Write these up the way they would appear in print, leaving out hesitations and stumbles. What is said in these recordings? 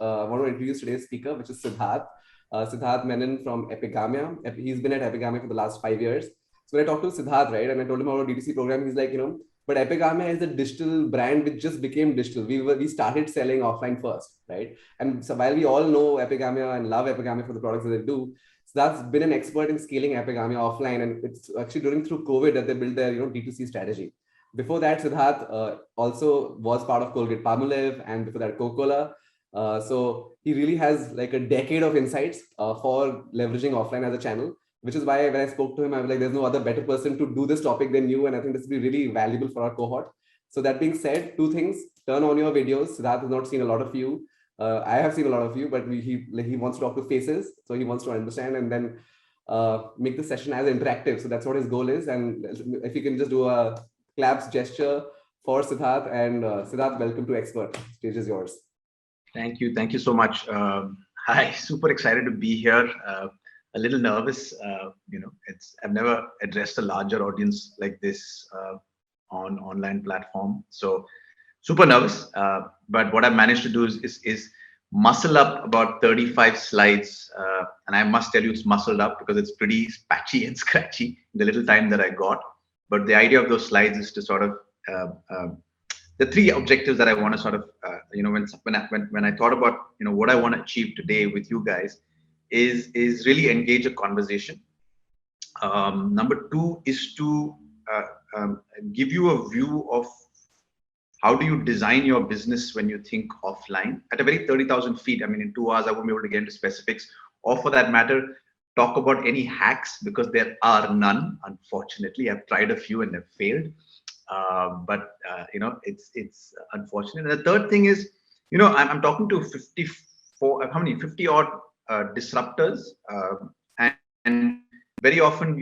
I want to introduce today's speaker, which is Siddarth. Siddarth Menon from Epigamia. He's been at Epigamia for the last 5 years. So when I talked to Siddarth, right, and I told him about DTC program, he's like, but Epigamia is a digital brand which just became digital. We started selling offline first, right? And so while we all know Epigamia and love Epigamia for the products that they do, so that's been an expert in scaling Epigamia offline, and it's actually through COVID that they built their D2C strategy. Before that, Siddarth also was part of Colgate Palmolive, and before that, Coca-Cola. So he really has like a decade of insights for leveraging offline as a channel, which is why when I spoke to him, I was like, there's no other better person to do this topic than you. And I think this will be really valuable for our cohort. So that being said, two things: turn on your videos. Siddarth has not seen a lot of you. I have seen a lot of you, but he wants to talk to faces. So he wants to understand and then make the session as interactive. So that's what his goal is. And if you can just do a claps gesture for Siddarth, and Siddarth, welcome to Expert. Stage is yours. Thank you so much. Hi, super excited to be here. A little nervous. I've never addressed a larger audience like this on online platform, so super nervous. But what I managed to do is muscle up about 35 slides, and I must tell you, it's muscled up because it's pretty patchy and scratchy in the little time that I got. But the idea of those slides is to sort of the three objectives that I want to sort of when I thought about what I want to achieve today with you guys is really engage a conversation. Number two is to give you a view of how do you design your business when you think offline at a very 30,000 feet. I mean, in 2 hours, I won't be able to get into specifics, or for that matter, talk about any hacks, because there are none. Unfortunately, I've tried a few and they've failed. But it's unfortunate. And the third thing is, I'm talking to 50 odd disruptors, and very often,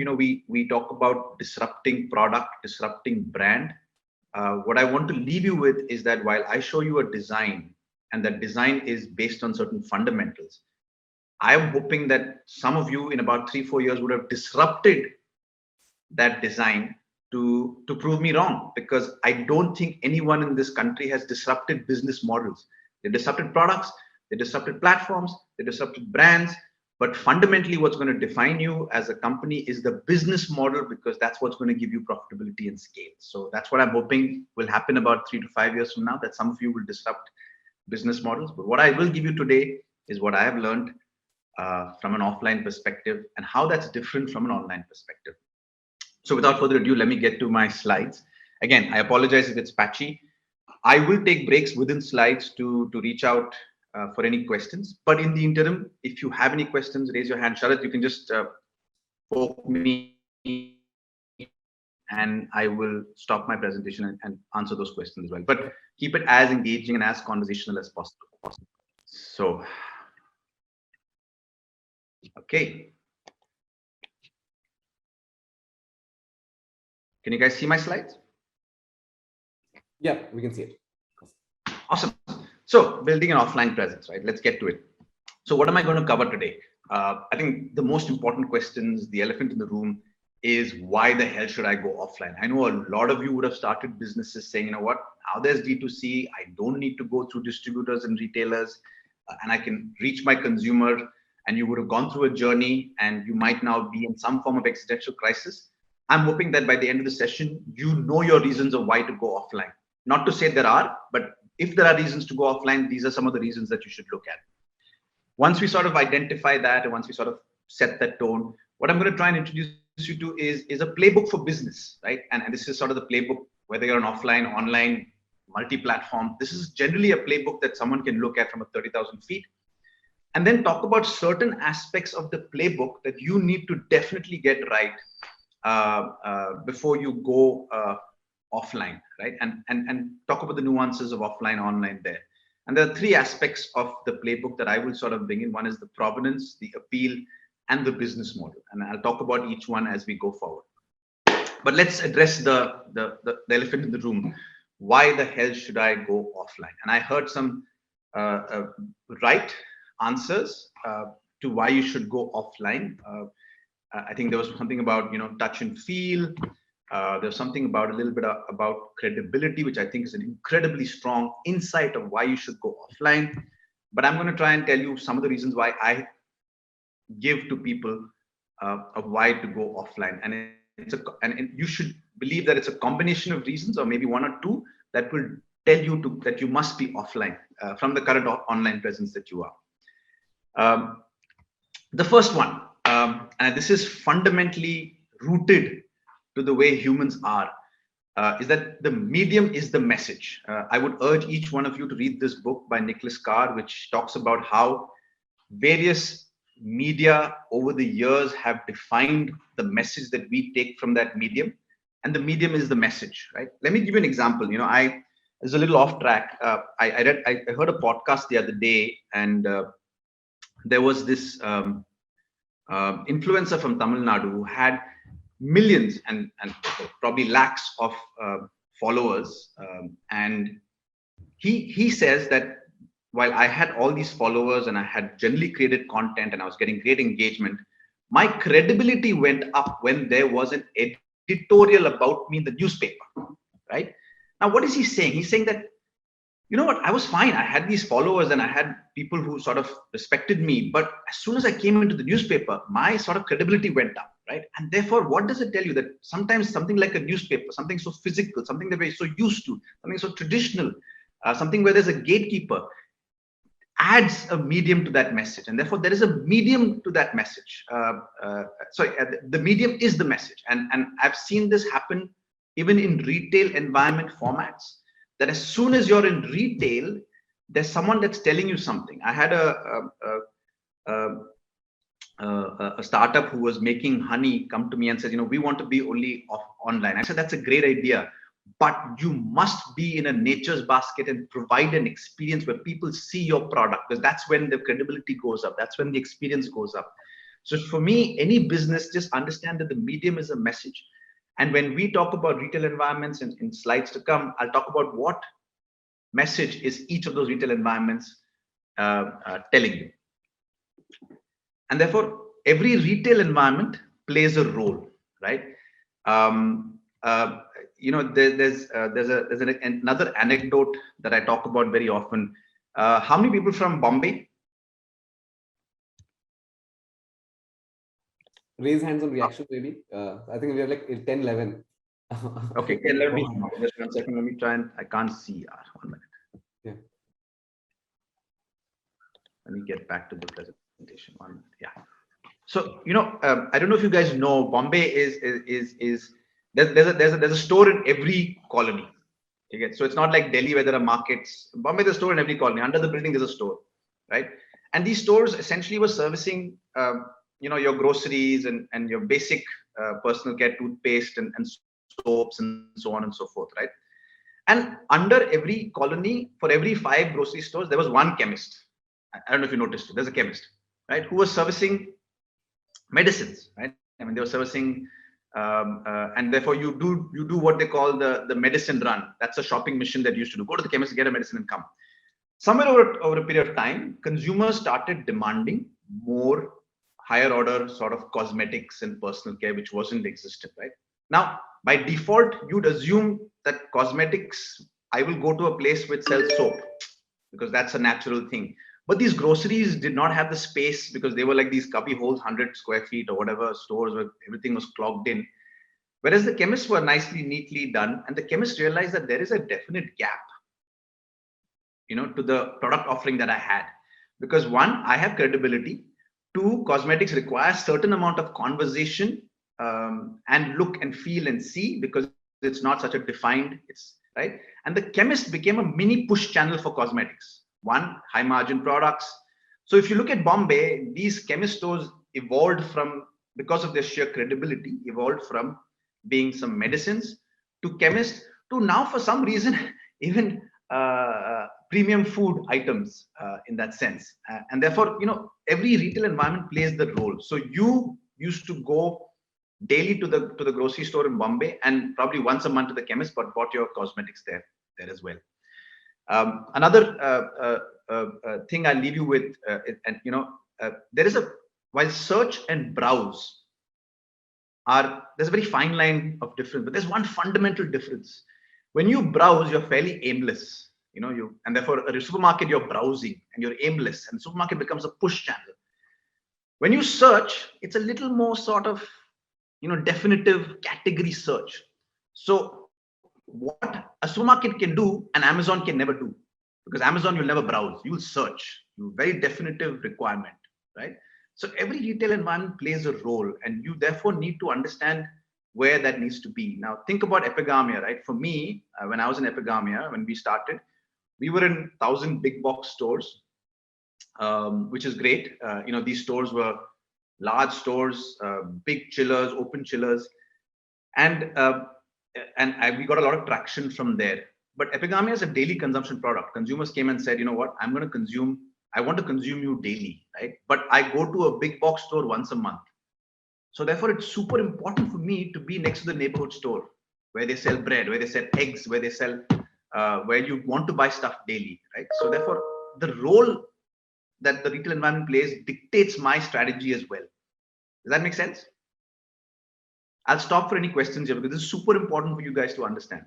we talk about disrupting product, disrupting brand. What I want to leave you with is that while I show you a design, and that design is based on certain fundamentals, I'm hoping that some of you in about 3-4 years would have disrupted that design to prove me wrong, because I don't think anyone in this country has disrupted business models. They disrupted products, they disrupted platforms, they disrupted brands, but fundamentally what's going to define you as a company is the business model, because that's what's going to give you profitability and scale. So that's what I'm hoping will happen about 3 to 5 years from now, that some of you will disrupt business models. But what I will give you today is what I have learned from an offline perspective and how that's different from an online perspective. So without further ado, let me get to my slides. Again, I apologize if it's patchy. I will take breaks within slides to reach out for any questions. But in the interim, if you have any questions, raise your hand. Siddarth, you can just poke me and I will stop my presentation and answer those questions as well. But keep it as engaging and as conversational as possible. So, okay. Can you guys see my slides? Yeah, we can see it. Awesome. So building an offline presence, right? Let's get to it. So what am I going to cover today? I think the most important questions, the elephant in the room, is why the hell should I go offline? I know a lot of you would have started businesses saying, you know what, now there's D2C, I don't need to go through distributors and retailers, and I can reach my consumer. And you would have gone through a journey and you might now be in some form of existential crisis. I'm hoping that by the end of the session, you know your reasons of why to go offline. Not to say there are, but if there are reasons to go offline, these are some of the reasons that you should look at. Once we sort of identify that, and once we sort of set that tone, what I'm going to try and introduce you to is a playbook for business, right? And this is sort of the playbook, whether you're an offline, online, multi-platform. This is generally a playbook that someone can look at from a 30,000 feet. And then talk about certain aspects of the playbook that you need to definitely get right before you go offline, right? And talk about the nuances of offline, online there. And there are three aspects of the playbook that I will sort of bring in. One is the provenance, the appeal, and the business model. And I'll talk about each one as we go forward. But let's address the elephant in the room. Why the hell should I go offline? And I heard some right answers to why you should go offline. I think there was something about touch and feel. There's something about a little bit about credibility, which I think is an incredibly strong insight of why you should go offline. but I'm going to try and tell you some of the reasons why I give to people of why to go offline. And you should believe that it's a combination of reasons, or maybe one or two, that will tell you that you must be offline from the current online presence that you are. The first one, and this is fundamentally rooted to the way humans are, is that the medium is the message. I would urge each one of you to read this book by Nicholas Carr, which talks about how various media over the years have defined the message that we take from that medium, and the medium is the message, right? Let me give you an example. It's a little off track. I heard a podcast the other day, and there was this influencer from Tamil Nadu who had millions and probably lakhs of followers, and he says that while I had all these followers and I had generally created content and I was getting great engagement, my credibility went up when there was an editorial about me in the newspaper, right? Now, what is he saying? He's saying that, you know what, I was fine. I had these followers and I had people who sort of respected me. But as soon as I came into the newspaper, my sort of credibility went up, right? And therefore, what does it tell you? That sometimes something like a newspaper, something so physical, something that we're so used to, something so traditional, something where there's a gatekeeper, adds a medium to that message, and therefore there is a medium to that message. The medium is the message, and I've seen this happen even in retail environment formats. That as soon as you're in retail, there's someone that's telling you something. I had a startup who was making honey come to me and said, we want to be only online. I said, that's a great idea, but you must be in a nature's basket and provide an experience where people see your product, because that's when the credibility goes up. That's when the experience goes up. So for me, any business, just understand that the medium is a message. And when we talk about retail environments in slides to come, I'll talk about what message is each of those retail environments telling you. And therefore, every retail environment plays a role, right? There's another anecdote that I talk about very often. How many people from Bombay? Raise hands on reaction, maybe. I think we are like 10, 11. Okay, let me just 1 second. Let me try and I can't see. 1 minute. Yeah. Let me get back to the presentation. 1 minute. Yeah. So I don't know if you guys know, Bombay is there's a store in every colony. Okay, so it's not like Delhi where there are markets. Bombay, there's a store in every colony. Under the building, there's a store, right? And these stores essentially were servicing, your groceries and your basic personal care, toothpaste and soaps and so on and so forth, right? And under every colony, for every 5 grocery stores, there was one chemist. I don't know if you noticed. There's a chemist, right, who was servicing medicines, right? I mean, they were servicing. And therefore you do what they call the medicine run. That's a shopping mission that you used to do. Go to the chemist, get a medicine and come. Somewhere over a period of time, consumers started demanding more higher order sort of cosmetics and personal care, which wasn't existent, right? Now, by default, you'd assume that cosmetics, I will go to a place which sells soap because that's a natural thing. But these groceries did not have the space because they were like these cubby holes, 100 square feet or whatever, stores where everything was clogged in. Whereas the chemists were nicely, neatly done. And the chemists realized that there is a definite gap, to the product offering that I had. Because 1, I have credibility. 2, cosmetics require a certain amount of conversation and look and feel and see, because it's not such a defined, right? And the chemist became a mini push channel for cosmetics. 1, high margin products. So if you look at Bombay, these chemist stores evolved from, because of their sheer credibility, evolved from being some medicines to chemists to now, for some reason, even premium food items in that sense. And therefore, every retail environment plays the role. So you used to go daily to the grocery store in Bombay and probably once a month to the chemist, but bought your cosmetics there as well. Another thing I'll leave you with, there is while search and browse there's a very fine line of difference, but there's one fundamental difference. When you browse, you're fairly aimless. and therefore a supermarket, you're browsing and you're aimless, and the supermarket becomes a push channel. When you search, it's a little more sort of, definitive category search. So what a supermarket can do, and Amazon can never do, because Amazon, you'll never browse, you'll search. Very definitive requirement, right? So every retail environment plays a role, and you therefore need to understand where that needs to be. Now think about Epigamia, right? For me, when I was in Epigamia, when we started, we were in 1,000 big box stores, which is great. These stores were large stores, big chillers, open chillers, and we got a lot of traction from there. But Epigamia is a daily consumption product. Consumers came and said, you know what, I want to consume you daily, right? But I go to a big box store once a month. So therefore, it's super important for me to be next to the neighborhood store where they sell bread, where they sell eggs, where they sell, where you want to buy stuff daily, right? So therefore, the role that the retail environment plays dictates my strategy as well. Does that make sense? I'll stop for any questions here because this is super important for you guys to understand.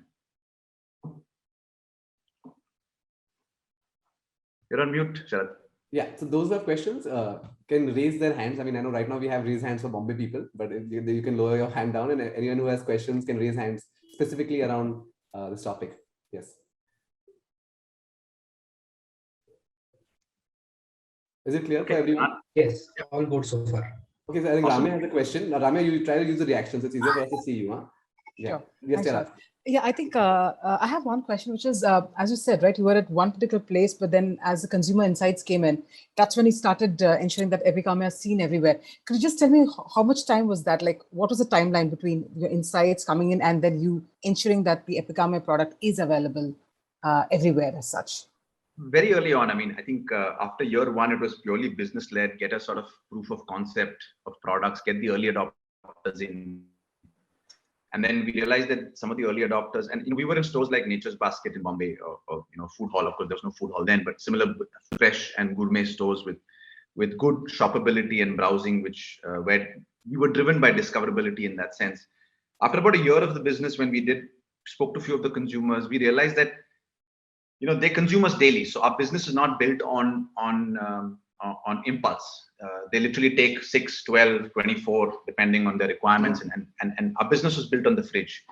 You're on mute, Siddarth. Yeah, so those who have questions can raise their hands. I mean, I know right now we have raised hands for Bombay people, but you can lower your hand down, and anyone who has questions can raise hands specifically around this topic. Yes. Is it clear for everyone? Yes, all good so far. Okay, so I think Awesome. Ramya has a question. Now, Ramya, you try to use the reactions. It's easier for us to see you. Huh? Yeah. Sure. Yes, Tailor. Yeah, I think I have one question, which is, as you said, right, you were at one particular place, but then as the consumer insights came in, that's when you started ensuring that Epigamia is seen everywhere. Could you just tell me how much time was that? Like, what was the timeline between your insights coming in and then you ensuring that the Epigamia product is available everywhere as such? Very early on. I mean, I think after year one, it was purely business-led, get a sort of proof of concept of products, get the early adopters in. And then we realized that some of the early adopters, and we were in stores like Nature's Basket in Bombay, or Food Hall. Of course, there was no Food Hall then, but similar fresh and gourmet stores with good shoppability and browsing, which where we were driven by discoverability in that sense. After about a year of the business, when we spoke to a few of the consumers, we realized that they consume us daily. So our business is not built on impulse. They literally take 6, 12, 24, depending on their requirements. And our business was built on the fridge.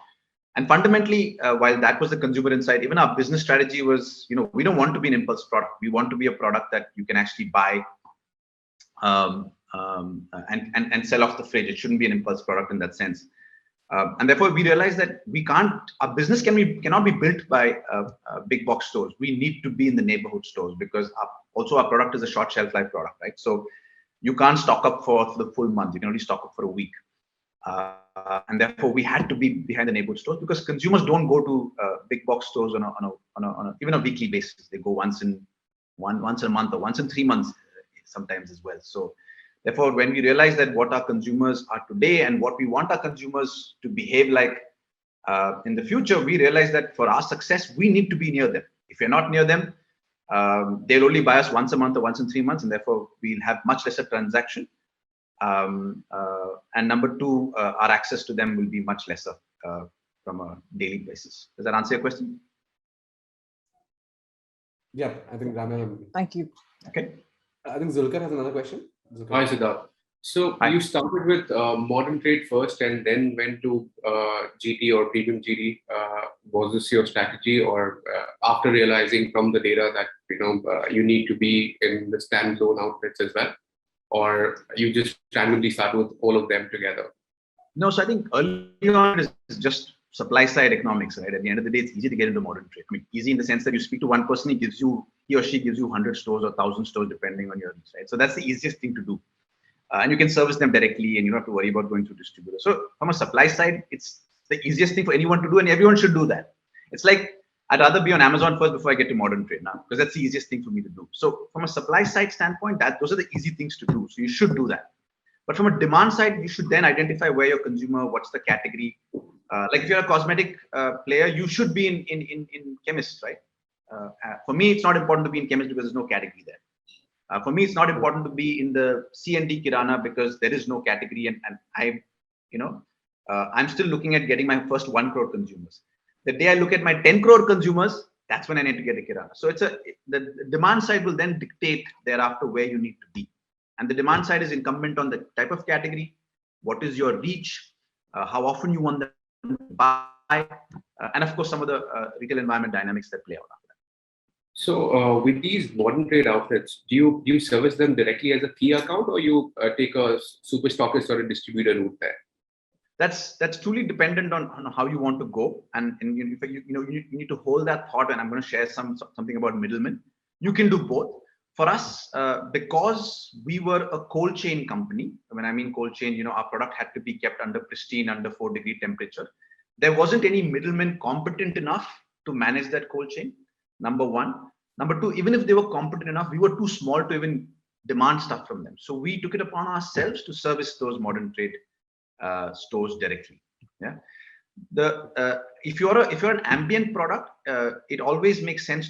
And fundamentally, while that was the consumer insight, even our business strategy was, we don't want to be an impulse product. We want to be a product that you can actually buy and sell off the fridge. It shouldn't be an impulse product in that sense. And therefore, we realized that our business cannot be built by big box stores. We need to be in the neighborhood stores because our product is a short shelf life product, right? So you can't stock up for the full month. You can only stock up for a week. And therefore, we had to be behind the neighborhood stores because consumers don't go to big box stores on even a weekly basis. They go once a month or once in 3 months sometimes as well. So therefore, when we realize that what our consumers are today and what we want our consumers to behave like in the future, we realize that for our success, we need to be near them. If we're not near them, they'll only buy us once a month or once in 3 months, and therefore we'll have much lesser transaction. And number two, our access to them will be much lesser from a daily basis. Does that answer your question? Yeah, I think Ramya. Thank you. Okay. I think Zulkar has another question. Hi, Siddarth. So you started with modern trade first and then went to GT or premium GT. Was this your strategy, or after realizing from the data that you need to be in the standalone outlets as well, or you just randomly start with all of them together? No, so I think early on is just supply side economics, right? At the end of the day, it's easy to get into modern trade. I mean, easy in the sense that you speak to one person, he or she gives you 100 stores or 1,000 stores depending on your needs, right? So that's the easiest thing to do. And you can service them directly and you don't have to worry about going through distributors. So from a supply side, it's the easiest thing for anyone to do, and everyone should do that. It's like, I'd rather be on Amazon first before I get to modern trade now, because that's the easiest thing for me to do. So from a supply side standpoint, those are the easy things to do. So you should do that. But from a demand side, you should then identify where your consumer, what's the category. Like if you're a cosmetic player, you should be in chemists, right? For me, it's not important to be in chemist because there's no category there. For me, it's not important to be in the C&D Kirana because there is no category, and I'm still looking at getting my first 1 crore consumers. The day I look at my 10 crore consumers, That's when I need to get a kirana. So the demand side will then dictate thereafter where you need to be. And the demand side is incumbent on the type of category, what is your reach, how often you want them to buy, and of course, some of the retail environment dynamics that play out after that. So with these modern trade outlets, do you service them directly as a key account, or you take a super stockist or a distributor route there? That's truly dependent on how you want to go, and you need to hold that thought. And I'm going to share something about middlemen. You can do both. For us, because we were a cold chain company, when I mean cold chain, our product had to be kept under pristine, under 4-degree temperature. There wasn't any middleman competent enough to manage that cold chain. Number one. Number two, even if they were competent enough, we were too small to even demand stuff from them. So we took it upon ourselves to service those modern trade stores directly. Yeah. If you're an ambient product, it always makes sense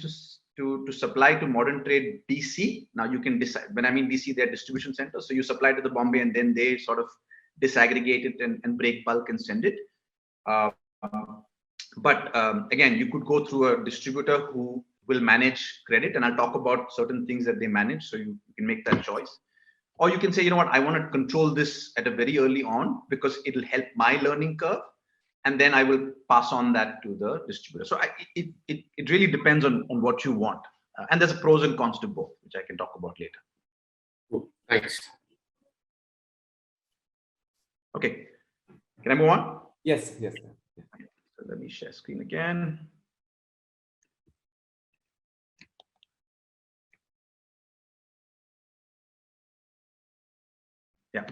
to supply to modern trade DC. Now you can decide. When I mean DC, they're distribution centers. So you supply to the Bombay, and then they sort of disaggregate it and break bulk and send it. But again, you could go through a distributor who will manage credit, and I'll talk about certain things that they manage, so you can make that choice. Or you can say, I want to control this at a very early on because it'll help my learning curve, and then I will pass on that to the distributor. So it really depends on what you want, and there's a pros and cons to both, which I can talk about later. Cool. Thanks. Okay, can I move on? Yes. So let me share screen again. Yeah.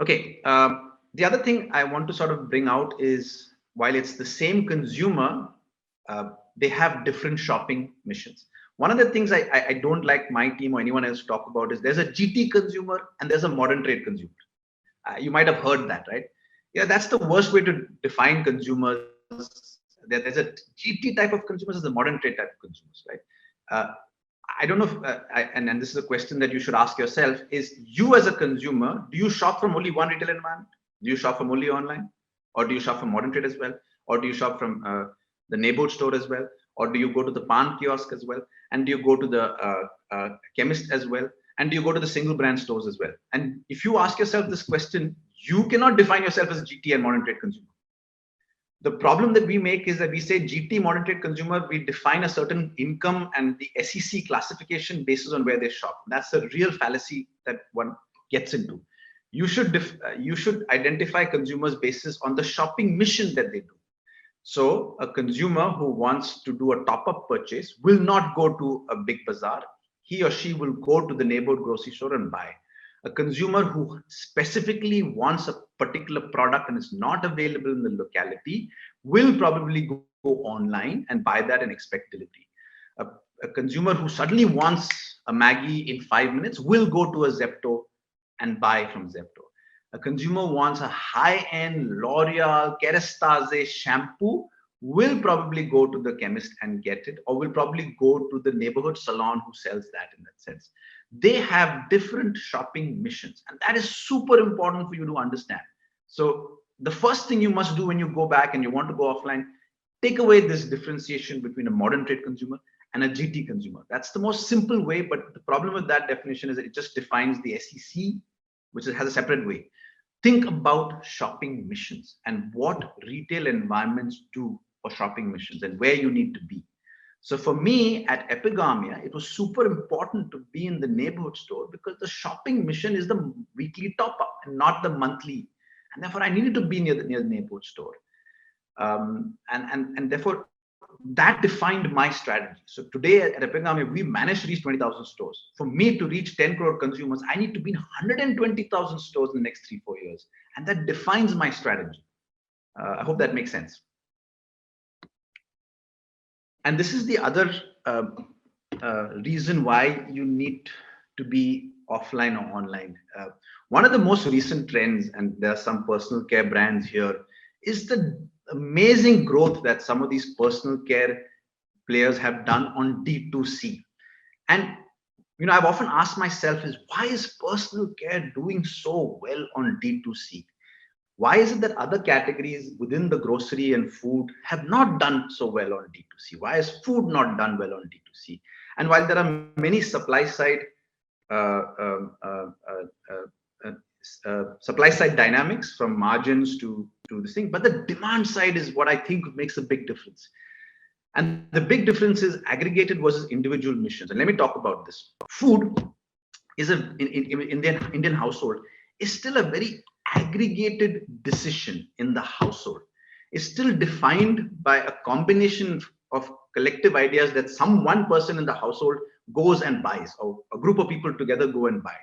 Okay. The other thing I want to sort of bring out is, while it's the same consumer, they have different shopping missions. One of the things I don't like my team or anyone else to talk about is there's a GT consumer and there's a modern trade consumer. You might have heard that, right? Yeah, that's the worst way to define consumers. There's a GT type of consumers, there's a modern trade type of consumers, right? I don't know if, and this is a question that you should ask yourself, is you as a consumer, do you shop from only one retail environment? Do you shop from only online? Or do you shop from modern trade as well? Or do you shop from the neighborhood store as well? Or do you go to the pan kiosk as well? And do you go to the chemist as well? And do you go to the single brand stores as well? And if you ask yourself this question, you cannot define yourself as a GT and modern trade consumer. The problem that we make is that we say GT modern trade consumer, we define a certain income and the SEC classification basis on where they shop. That's a real fallacy that one gets into. You should identify consumers basis on the shopping mission that they do. So a consumer who wants to do a top-up purchase will not go to a big bazaar. He or she will go to the neighborhood grocery store and buy. A consumer who specifically wants a particular product and is not available in the locality will probably go online and buy that and expect delivery. A consumer who suddenly wants a Maggi in 5 minutes will go to a Zepto and buy from Zepto. A consumer wants a high-end L'Oreal Kerastase shampoo will probably go to the chemist and get it, or will probably go to the neighborhood salon who sells that in that sense. They have different shopping missions, and that is super important for you to understand. So the first thing you must do when you go back and you want to go offline, take away this differentiation between a modern trade consumer and a GT consumer. That's the most simple way, but the problem with that definition is that it just defines the SEC, which has a separate way. Think about shopping missions and what retail environments do for shopping missions and where you need to be. So for me at Epigamia, it was super important to be in the neighborhood store because the shopping mission is the weekly top up and not the monthly. And therefore I needed to be near the neighborhood store. And therefore that defined my strategy. So today at Epigamia, we managed to reach 20,000 stores. For me to reach 10 crore consumers, I need to be in 120,000 stores in the next 3-4 years. And that defines my strategy. I hope that makes sense. And this is the other reason why you need to be offline or online. One of the most recent trends, and there are some personal care brands here, is the amazing growth that some of these personal care players have done on D2C. And I've often asked myself is, why is personal care doing so well on D2C? Why is it that other categories within the grocery and food have not done so well on D2C? Why has food not done well on D2C? And while there are many supply side dynamics from margins to this thing, but the demand side is what I think makes a big difference. And the big difference is aggregated versus individual missions. And let me talk about this. Food is in the Indian household is still a very aggregated decision in the household. It's still defined by a combination of collective ideas that one person in the household goes and buys, or a group of people together go and buy.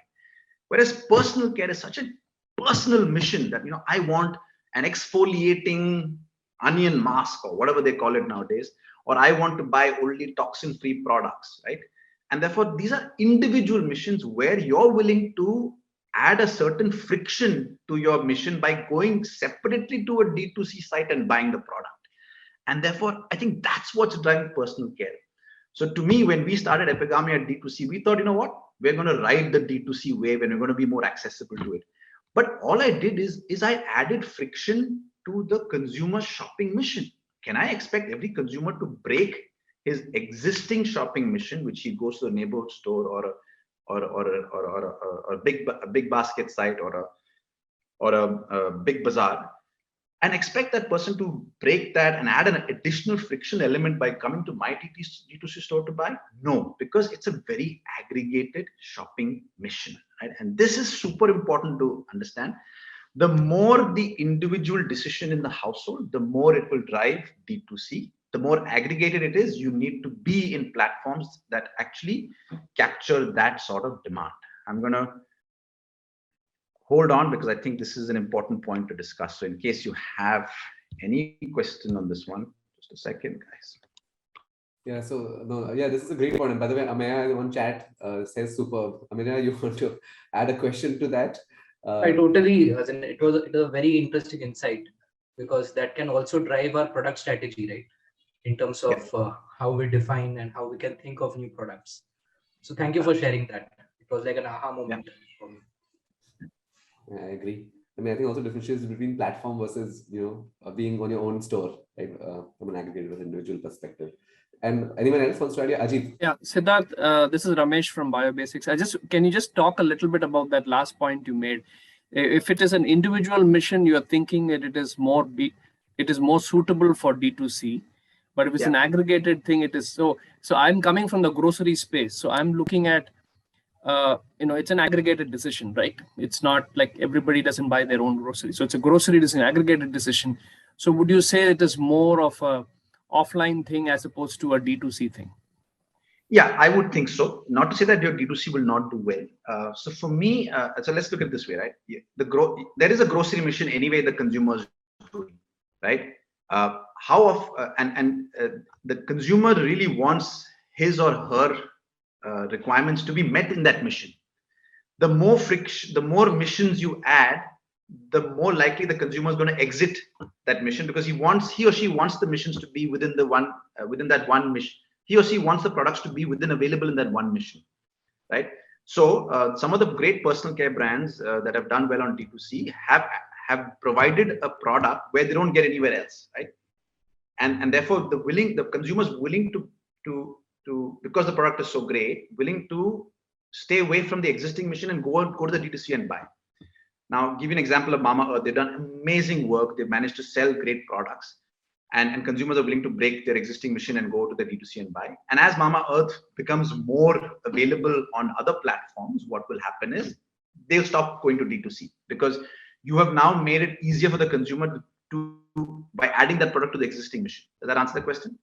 Whereas personal care is such a personal mission that, I want an exfoliating onion mask or whatever they call it nowadays, or I want to buy only toxin-free products, right? And therefore, these are individual missions where you're willing to add a certain friction to your mission by going separately to a D2C site and buying the product. And therefore, I think that's what's driving personal care. So to me, when we started Epigamia at D2C, we thought, we're going to ride the D2C wave and we're going to be more accessible to it. But all I did is I added friction to the consumer shopping mission. Can I expect every consumer to break his existing shopping mission, which he goes to a neighborhood store or a big basket site or a big bazaar, and expect that person to break that and add an additional friction element by coming to my D2C store to buy? No, because it's a very aggregated shopping mission, right? And this is super important to understand. The more the individual decision in the household, the more it will drive D2C. The more aggregated it is, you need to be in platforms that actually capture that sort of demand. I'm going to hold on because I think this is an important point to discuss. So in case you have any question on this one, just a second, guys. Yeah, so this is a great point. And by the way, Ameya on chat says superb. Ameya, you want to add a question to that? I totally, it was a very interesting insight, because that can also drive our product strategy, right? In terms of how we define and how we can think of new products. So thank you for sharing that. It was like an aha moment for me. Yeah, I agree. I think also differentiates between platform versus, being on your own store, right? From an aggregated or individual perspective. And anyone else wants to idea? Ajit? Yeah, Siddarth, this is Ramesh from BioBasics. Can you just talk a little bit about that last point you made? If it is an individual mission, you are thinking that it is more suitable for D2C. But if it's an aggregated thing, it is so. So I'm coming from the grocery space. So I'm looking at, it's an aggregated decision, right? It's not like everybody doesn't buy their own grocery. So it's a grocery decision, aggregated decision. So would you say it is more of a offline thing as opposed to a D2C thing? Yeah, I would think so. Not to say that your D2C will not do well. So for me, so let's look at it this way, right? There is a grocery mission anyway the consumers doing, right? The consumer really wants his or her requirements to be met in that mission. The more friction, the more missions you add, the more likely the consumer is going to exit that mission, because he or she wants the missions to be within that one mission. He or she wants the products to be available in that one mission, right? So some of the great personal care brands that have done well on D2C have provided a product where they don't get anywhere else, right? And therefore the consumer's willing to because the product is so great, willing to stay away from the existing mission and go to the D2C and buy. Now, give you an example of Mama Earth. They've done amazing work. They've managed to sell great products, and consumers are willing to break their existing mission and go to the D2C and buy. And as Mama Earth becomes more available on other platforms, what will happen is they'll stop going to D2C, because you have now made it easier for the consumer by adding that product to the existing mission. Does that answer the question?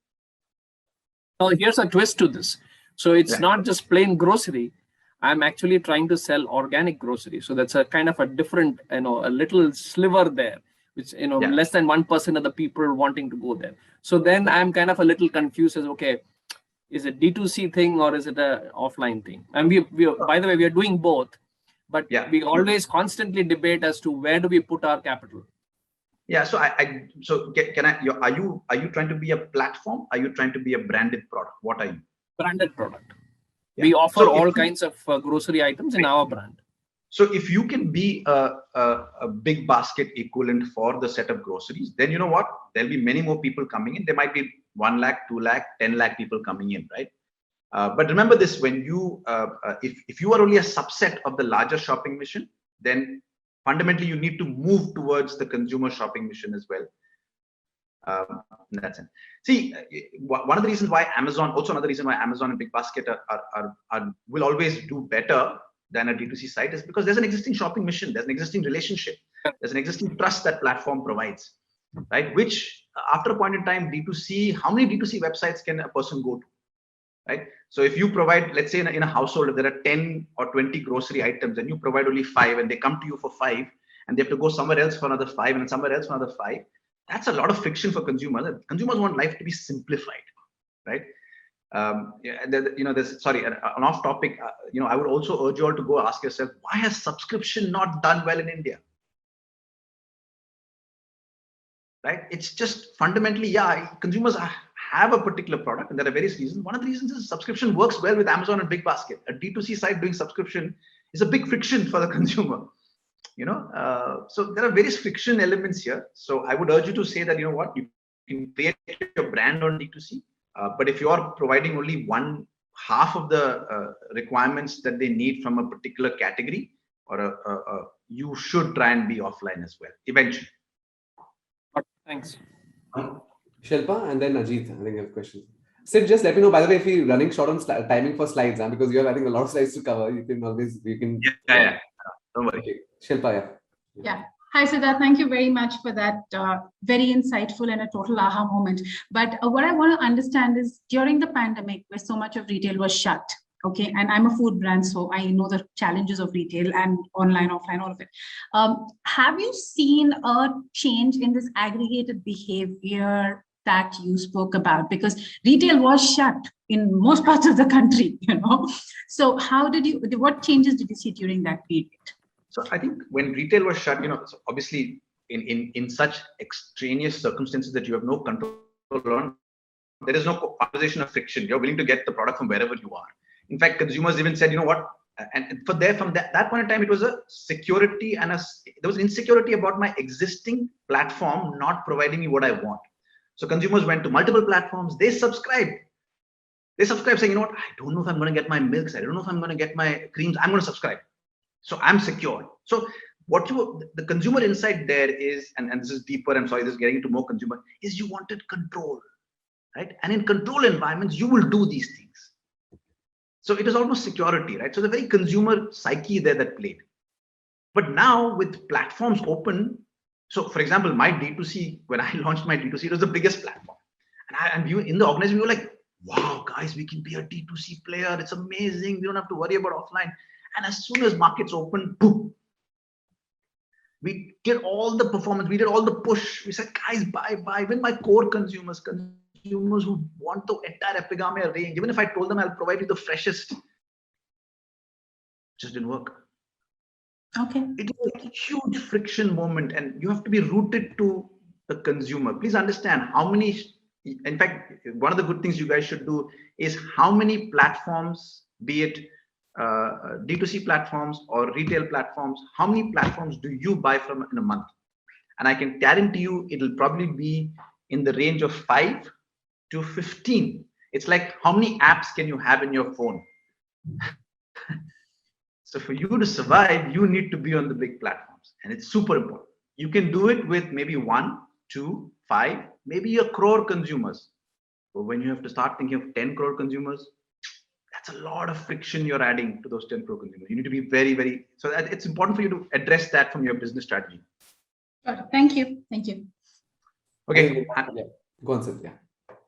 Oh, here's a twist to this. So it's not just plain grocery. I'm actually trying to sell organic grocery. So that's a kind of a different, a little sliver there, which, less than 1% of the people wanting to go there. So then I'm kind of a little confused as, okay, is it D2C thing or is it a offline thing? And we by the way, we are doing both, but we always constantly debate as to where do we put our capital. Yeah. So are you trying to be a platform? Are you trying to be a branded product? What are you? Branded product. Yeah. We offer all kinds of grocery items in our brand. So if you can be a a big basket equivalent for the set of groceries, then you know what? There'll be many more people coming in. There might be 1 lakh, 2 lakh, 10 lakh people coming in, right? But remember this: when you, if you are only a subset of the larger shopping mission, then fundamentally you need to move towards the consumer shopping mission as well. That's it. See, one of the reasons why Amazon, also another reason why Amazon and Big Basket will always do better than a D2C site is because there's an existing shopping mission, there's an existing relationship, there's an existing trust that platform provides, right? Which after a point in time, D2C, how many D2C websites can a person go to, right? So if you provide, let's say in a household, if there are 10 or 20 grocery items and you provide only 5 and they come to you for 5 and they have to go somewhere else for another 5 and somewhere else for another 5, that's a lot of friction for consumers. Consumers want life to be simplified, right? Sorry, an off topic. I would also urge you all to go ask yourself, why has subscription not done well in India? Right? It's just fundamentally, yeah, consumers have a particular product, and there are various reasons. One of the reasons is subscription works well with Amazon and Big Basket. A D2C site doing subscription is a big friction for the consumer. So there are various friction elements here. So I would urge you to say that, you know what, you can create your brand on D2C, but if you are providing only one half of the requirements that they need from a particular category, or you should try and be offline as well eventually. Thanks. Shilpa and then Ajit, I think you have a question. Sid, just let me know, by the way, if you're running short on timing for slides, because you have, I think, a lot of slides to cover. You can. Yeah. Don't worry. Okay. Shilpa, yeah. Hi, Siddarth. Thank you very much for that very insightful and a total aha moment. But what I want to understand is, during the pandemic, where so much of retail was shut, okay, and I'm a food brand, so I know the challenges of retail and online, offline, all of it. Have you seen a change in this aggregated behavior that you spoke about? Because retail was shut in most parts of the country, So what changes did you see during that period? So I think when retail was shut, so obviously in such extraneous circumstances that you have no control on, there is no conversation of friction. You're willing to get the product from wherever you are. In fact, consumers even said, you know what, and from that point in time, it was a security and there was insecurity about my existing platform not providing me what I want. So consumers went to multiple platforms. They subscribed saying, you know what, I don't know if I'm going to get my milks. I don't know if I'm going to get my creams. I'm going to subscribe. So I'm secure. So the consumer insight there is, and this is deeper, I'm sorry, this is getting into more consumer, is you wanted control, right? And in control environments, you will do these things. So it is almost security, right? So the very consumer psyche there that played. But now with platforms open, so for example, my D2C, when I launched my D2C, it was the biggest platform. And you in the organization, we were like, wow, guys, we can be a D2C player. It's amazing. We don't have to worry about offline. And as soon as markets open, boom, we did all the performance, we did all the push. We said, guys, buy. Even my core consumers who want the entire Epigamia range, even if I told them I'll provide you the freshest, it just didn't work. Okay. It is a huge friction moment, and you have to be rooted to the consumer. Please understand how many, in fact, one of the good things you guys should do is how many platforms, be it D2C platforms or retail platforms, how many platforms do you buy from in a month? And I can guarantee you it'll probably be in the range of 5 to 15. It's like, how many apps can you have in your phone? So for you to survive, you need to be on the big platforms, and it's super important. You can do it with maybe 1, 2, 5, maybe 1 crore consumers. But when you have to start thinking of 10 crore consumers, that's a lot of friction you're adding to those 10 crore consumers. You need to be very, very, so that it's important for you to address that from your business strategy. Thank you. Thank you. Okay. Go on, Sid. Yeah.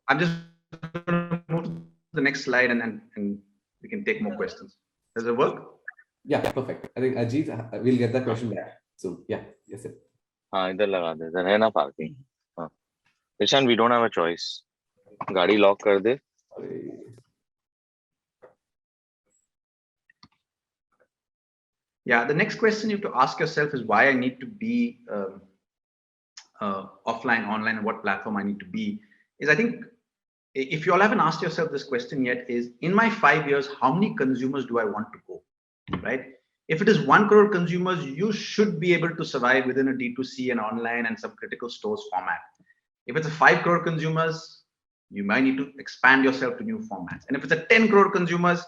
I'm just going to move to the next slide and we can take more questions. Does it work? Yeah, perfect. I think Ajit, we'll get that question back. So yeah, yes, sir. इधर लगा दे, इधर है ना parking. Ishan, we don't have a choice. गाड़ी lock कर दे. Yeah, the next question you have to ask yourself is why I need to be offline, online, and what platform I need to be. Is, I think, if you all haven't asked yourself this question yet, is in my 5 years, how many consumers do I want to go, right? If it is 1 crore consumers, you should be able to survive within a D2C and online and some critical stores format. If it's a 5 crore consumers, you might need to expand yourself to new formats. And if it's a 10 crore consumers,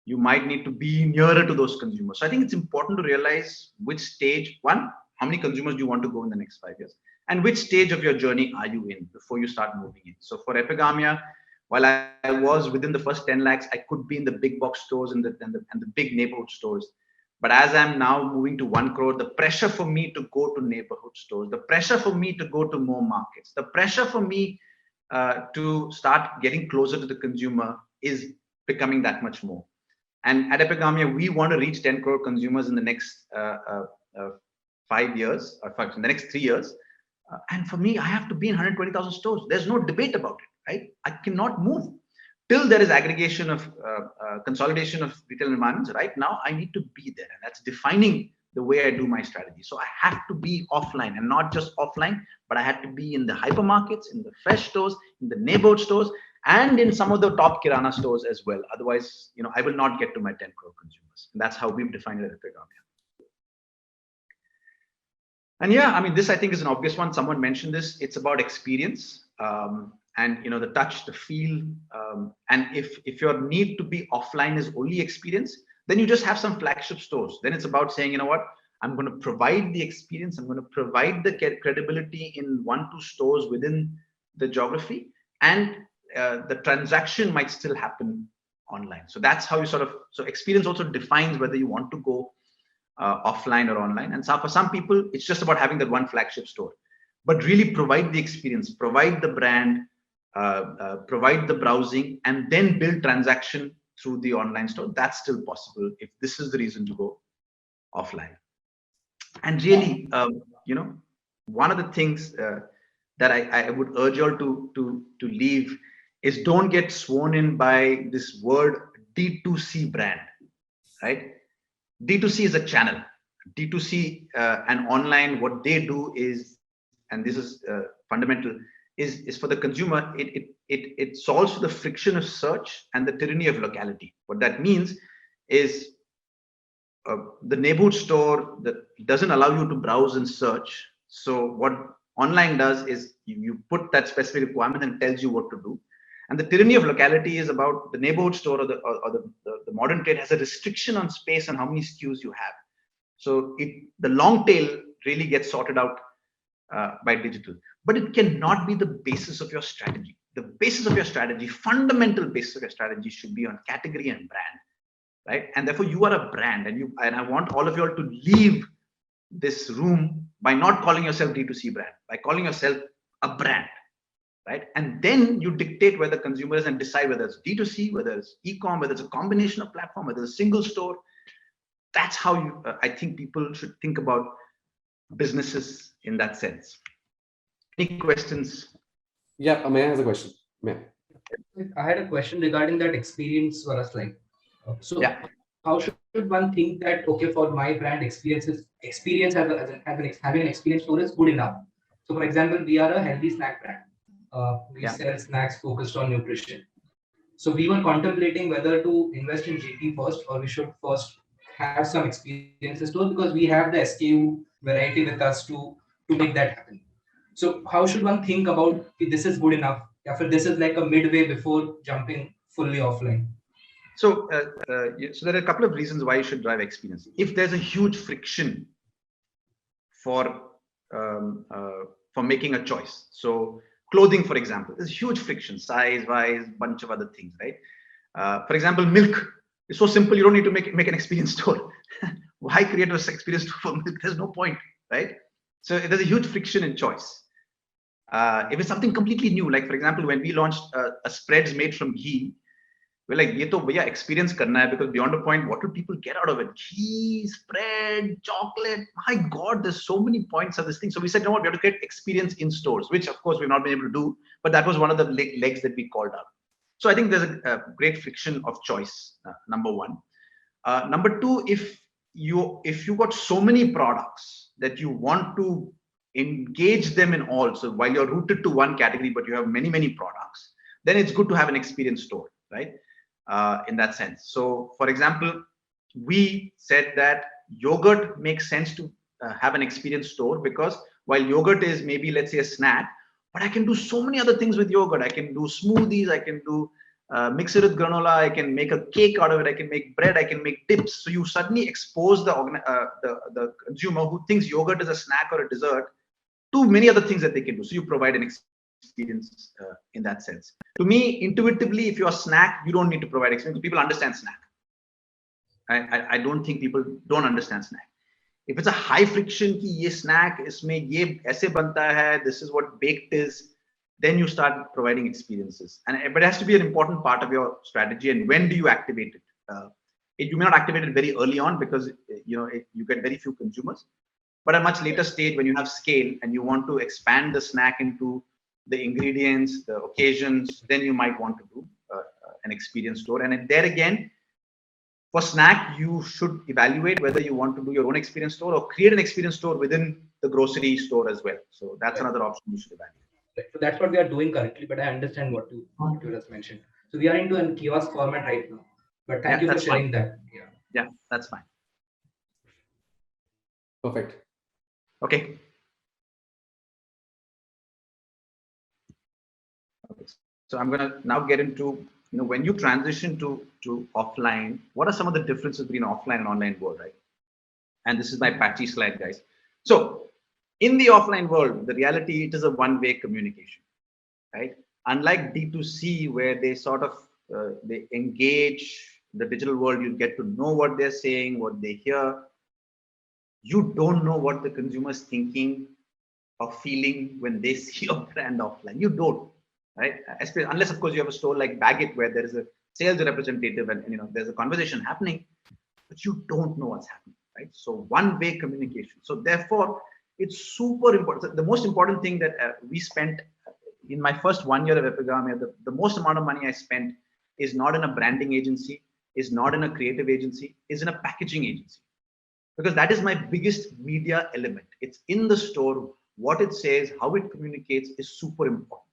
you might need to be nearer to those consumers. So I think it's important to realize which stage, one, how many consumers do you want to go in the next 5 years? And which stage of your journey are you in before you start moving in? So for Epigamia, while I was within the first 10 lakhs, I could be in the big box stores and the big neighborhood stores. But as I'm now moving to 1 crore, the pressure for me to go to neighborhood stores, the pressure for me to go to more markets, the pressure for me to start getting closer to the consumer is becoming that much more. And at Epigamia, we want to reach 10 crore consumers in the next 5 years, or in the next 3 years. And for me, I have to be in 120,000 stores. There's no debate about it, right? I cannot move till there is aggregation of consolidation of retail environments. Right now, I need to be there, and that's defining the way I do my strategy. So I have to be offline, and not just offline, but I had to be in the hypermarkets, in the fresh stores, in the neighborhood stores, and in some of the top Kirana stores as well. Otherwise, I will not get to my 10 crore consumers. And that's how we've defined it at Epigamia. And yeah, I mean, this I think is an obvious one. Someone mentioned this. It's about experience. And the touch, the feel, and if your need to be offline is only experience, then you just have some flagship stores. Then it's about saying, what, I'm going to provide the experience, I'm going to provide the credibility in 1-2 stores within the geography, and the transaction might still happen online. So that's how you so experience also defines whether you want to go offline or online. And so for some people, it's just about having that one flagship store, but really provide the experience, provide the brand, provide the browsing, and then build transaction through the online store. That's still possible if this is the reason to go offline. And really, one of the things that I would urge you all to leave is don't get sworn in by this word D2C brand, right? D2C is a channel. D2C and online, what they do is, and this is fundamental, is for the consumer, it solves for the friction of search and the tyranny of locality. What that means is the neighborhood store that doesn't allow you to browse and search. So what online does is you put that specific requirement and tells you what to do. And the tyranny of locality is about the neighborhood store or the modern trade has a restriction on space and how many SKUs you have. So the long tail really gets sorted out by digital, but it cannot be the basis of your strategy. The basis of your strategy, fundamental basis of your strategy, should be on category and brand, right? And therefore you are a brand, and I want all of you all to leave this room by not calling yourself D2C brand, by calling yourself a brand, right? And then you dictate where the consumer is and decide whether it's D2C, whether it's e-com, whether it's a combination of platform, whether it's a single store. That's how I think people should think about businesses in that sense. Any questions? Yeah, Amaya has a question. Amaya. I had a question regarding that experience for us. So yeah. How should one think that, okay, for my brand experience having an experience store is good enough? So for example, we are a healthy snack brand. We sell snacks focused on nutrition. So we were contemplating whether to invest in GT first, or we should first have some experience stores, because we have the SKU variety with us to make that happen. So how should one think about if this is good enough, if this is like a midway before jumping fully offline? So, so there are a couple of reasons why you should drive experience. If there's a huge friction for making a choice, so clothing, for example, there's huge friction, size-wise, bunch of other things, right? For example, milk is so simple, you don't need to make an experience store. Why create an experience store for milk? There's no point, right? So there's a huge friction in choice. If it's something completely new, like for example, when we launched a spreads made from ghee, we're like, ye to bhaiya experience karna hai, because beyond a point, what do people get out of it? Ghee, spread, chocolate. My God, there's so many points of this thing. So we said, no, we have to create experience in stores, which of course we've not been able to do, but that was one of the legs that we called out. So I think there's a great friction of choice, number one. Number two, if you got so many products that you want to engage them in all, so while you're rooted to one category, but you have many, many products, then it's good to have an experience store, right? In that sense. So for example, we said that yogurt makes sense to have an experience store, because while yogurt is maybe, let's say, a snack, but I can do so many other things with yogurt. I can do smoothies, I can do mix it with granola, I can make a cake out of it, I can make bread, I can make dips. So you suddenly expose the consumer who thinks yogurt is a snack or a dessert to many other things that they can do. So you provide an experience in that sense. To me, intuitively, if you're a snack, you don't need to provide experience, because people understand snack. I don't think people don't understand snack. If it's a high friction ki ye snack, isme ye aise banta hai, this is what baked is, then you start providing experiences. But it has to be an important part of your strategy. And when do you activate it? You may not activate it very early on, because you get very few consumers. But at a much later stage, when you have scale and you want to expand the snack into the ingredients, the occasions, then you might want to do an experience store. And there again, for snack, you should evaluate whether you want to do your own experience store or create an experience store within the grocery store as well. So that's another option you should evaluate. So that's what we are doing currently, but I understand what you just mentioned. So we are into a kiosk format right now, but thank you for sharing that. Yeah, that's fine. Perfect. Okay. So I'm going to now get into, when you transition to offline, what are some of the differences between offline and online world, right? And this is my patchy slide, guys. So in the offline world, the reality, it is a one-way communication, right? Unlike D2C, where they sort of, they engage the digital world, you get to know what they're saying, what they hear. You don't know what the consumer is thinking or feeling when they see your brand offline. You don't, right? Unless, of course, you have a store like Baggett, where there is a sales representative and there's a conversation happening, but you don't know what's happening, right? So one-way communication. So therefore, it's super important. The most important thing that we spent in my first 1 year of Epigamia, the most amount of money I spent is not in a branding agency, is not in a creative agency, is in a packaging agency. Because that is my biggest media element. It's in the store. What it says, how it communicates is super important.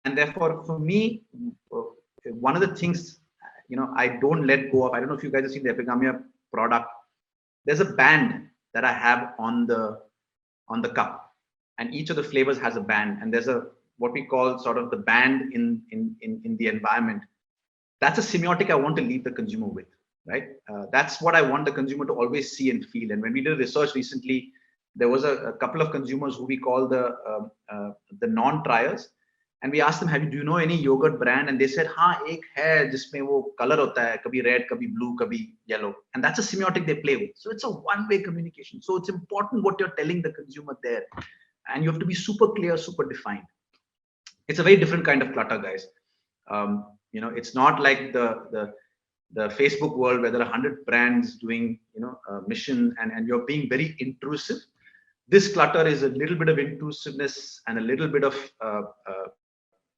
And therefore, for me, one of the things, I don't let go of, I don't know if you guys have seen the Epigamia product. There's a band that I have on the cup, and each of the flavors has a band, and there's what we call sort of the band in the environment. That's a semiotic I want to leave the consumer with, right? That's what I want the consumer to always see and feel. And when we did research recently, there was a couple of consumers who we call the non-triers, and we asked them, do you know any yogurt brand? And they said, "Haan, ek hai jisme wo color hota hai, kabhi red, kabhi blue, kabhi yellow." And that's a semiotic they play with. So it's a one-way communication. So it's important what you're telling the consumer there, and you have to be super clear, super defined. It's a very different kind of clutter, guys. It's not like the Facebook world where there are 100 brands doing a mission and you're being very intrusive. This clutter is a little bit of intrusiveness and a little bit of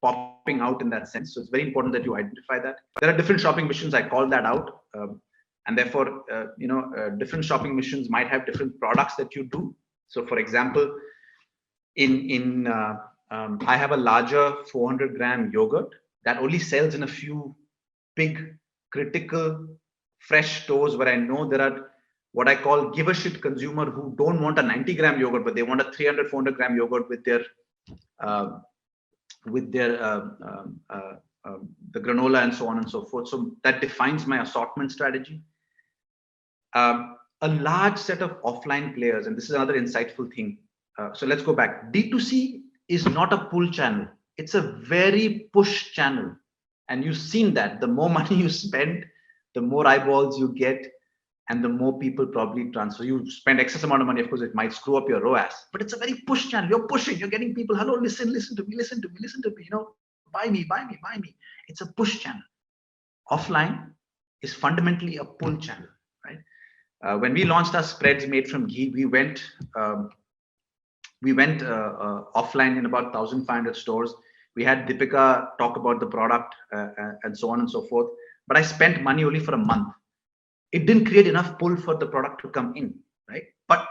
popping out in that sense. So it's very important that you identify that. There are different shopping missions. I call that out. And therefore, different shopping missions might have different products that you do. So for example, I have a larger 400-gram yogurt that only sells in a few big, critical, fresh stores where I know there are what I call give a shit consumer who don't want a 90-gram yogurt, but they want a 300, 400-gram yogurt with their the granola and so on and so forth. So that defines my assortment strategy. A large set of offline players, and this is another insightful thing. So let's go back. D2C is not a pull channel. It's a very push channel. And you've seen that the more money you spend, the more eyeballs you get, and the more people probably transfer. You spend excess amount of money, of course, it might screw up your ROAS, but it's a very push channel. You're pushing, you're getting people, hello, listen to me, buy me. It's a push channel. Offline is fundamentally a pull channel, right? When we launched our spreads made from ghee, we went offline in about 1,500 stores. We had Deepika talk about the product and so on and so forth. But I spent money only for a month. It didn't create enough pull for the product to come in, right? But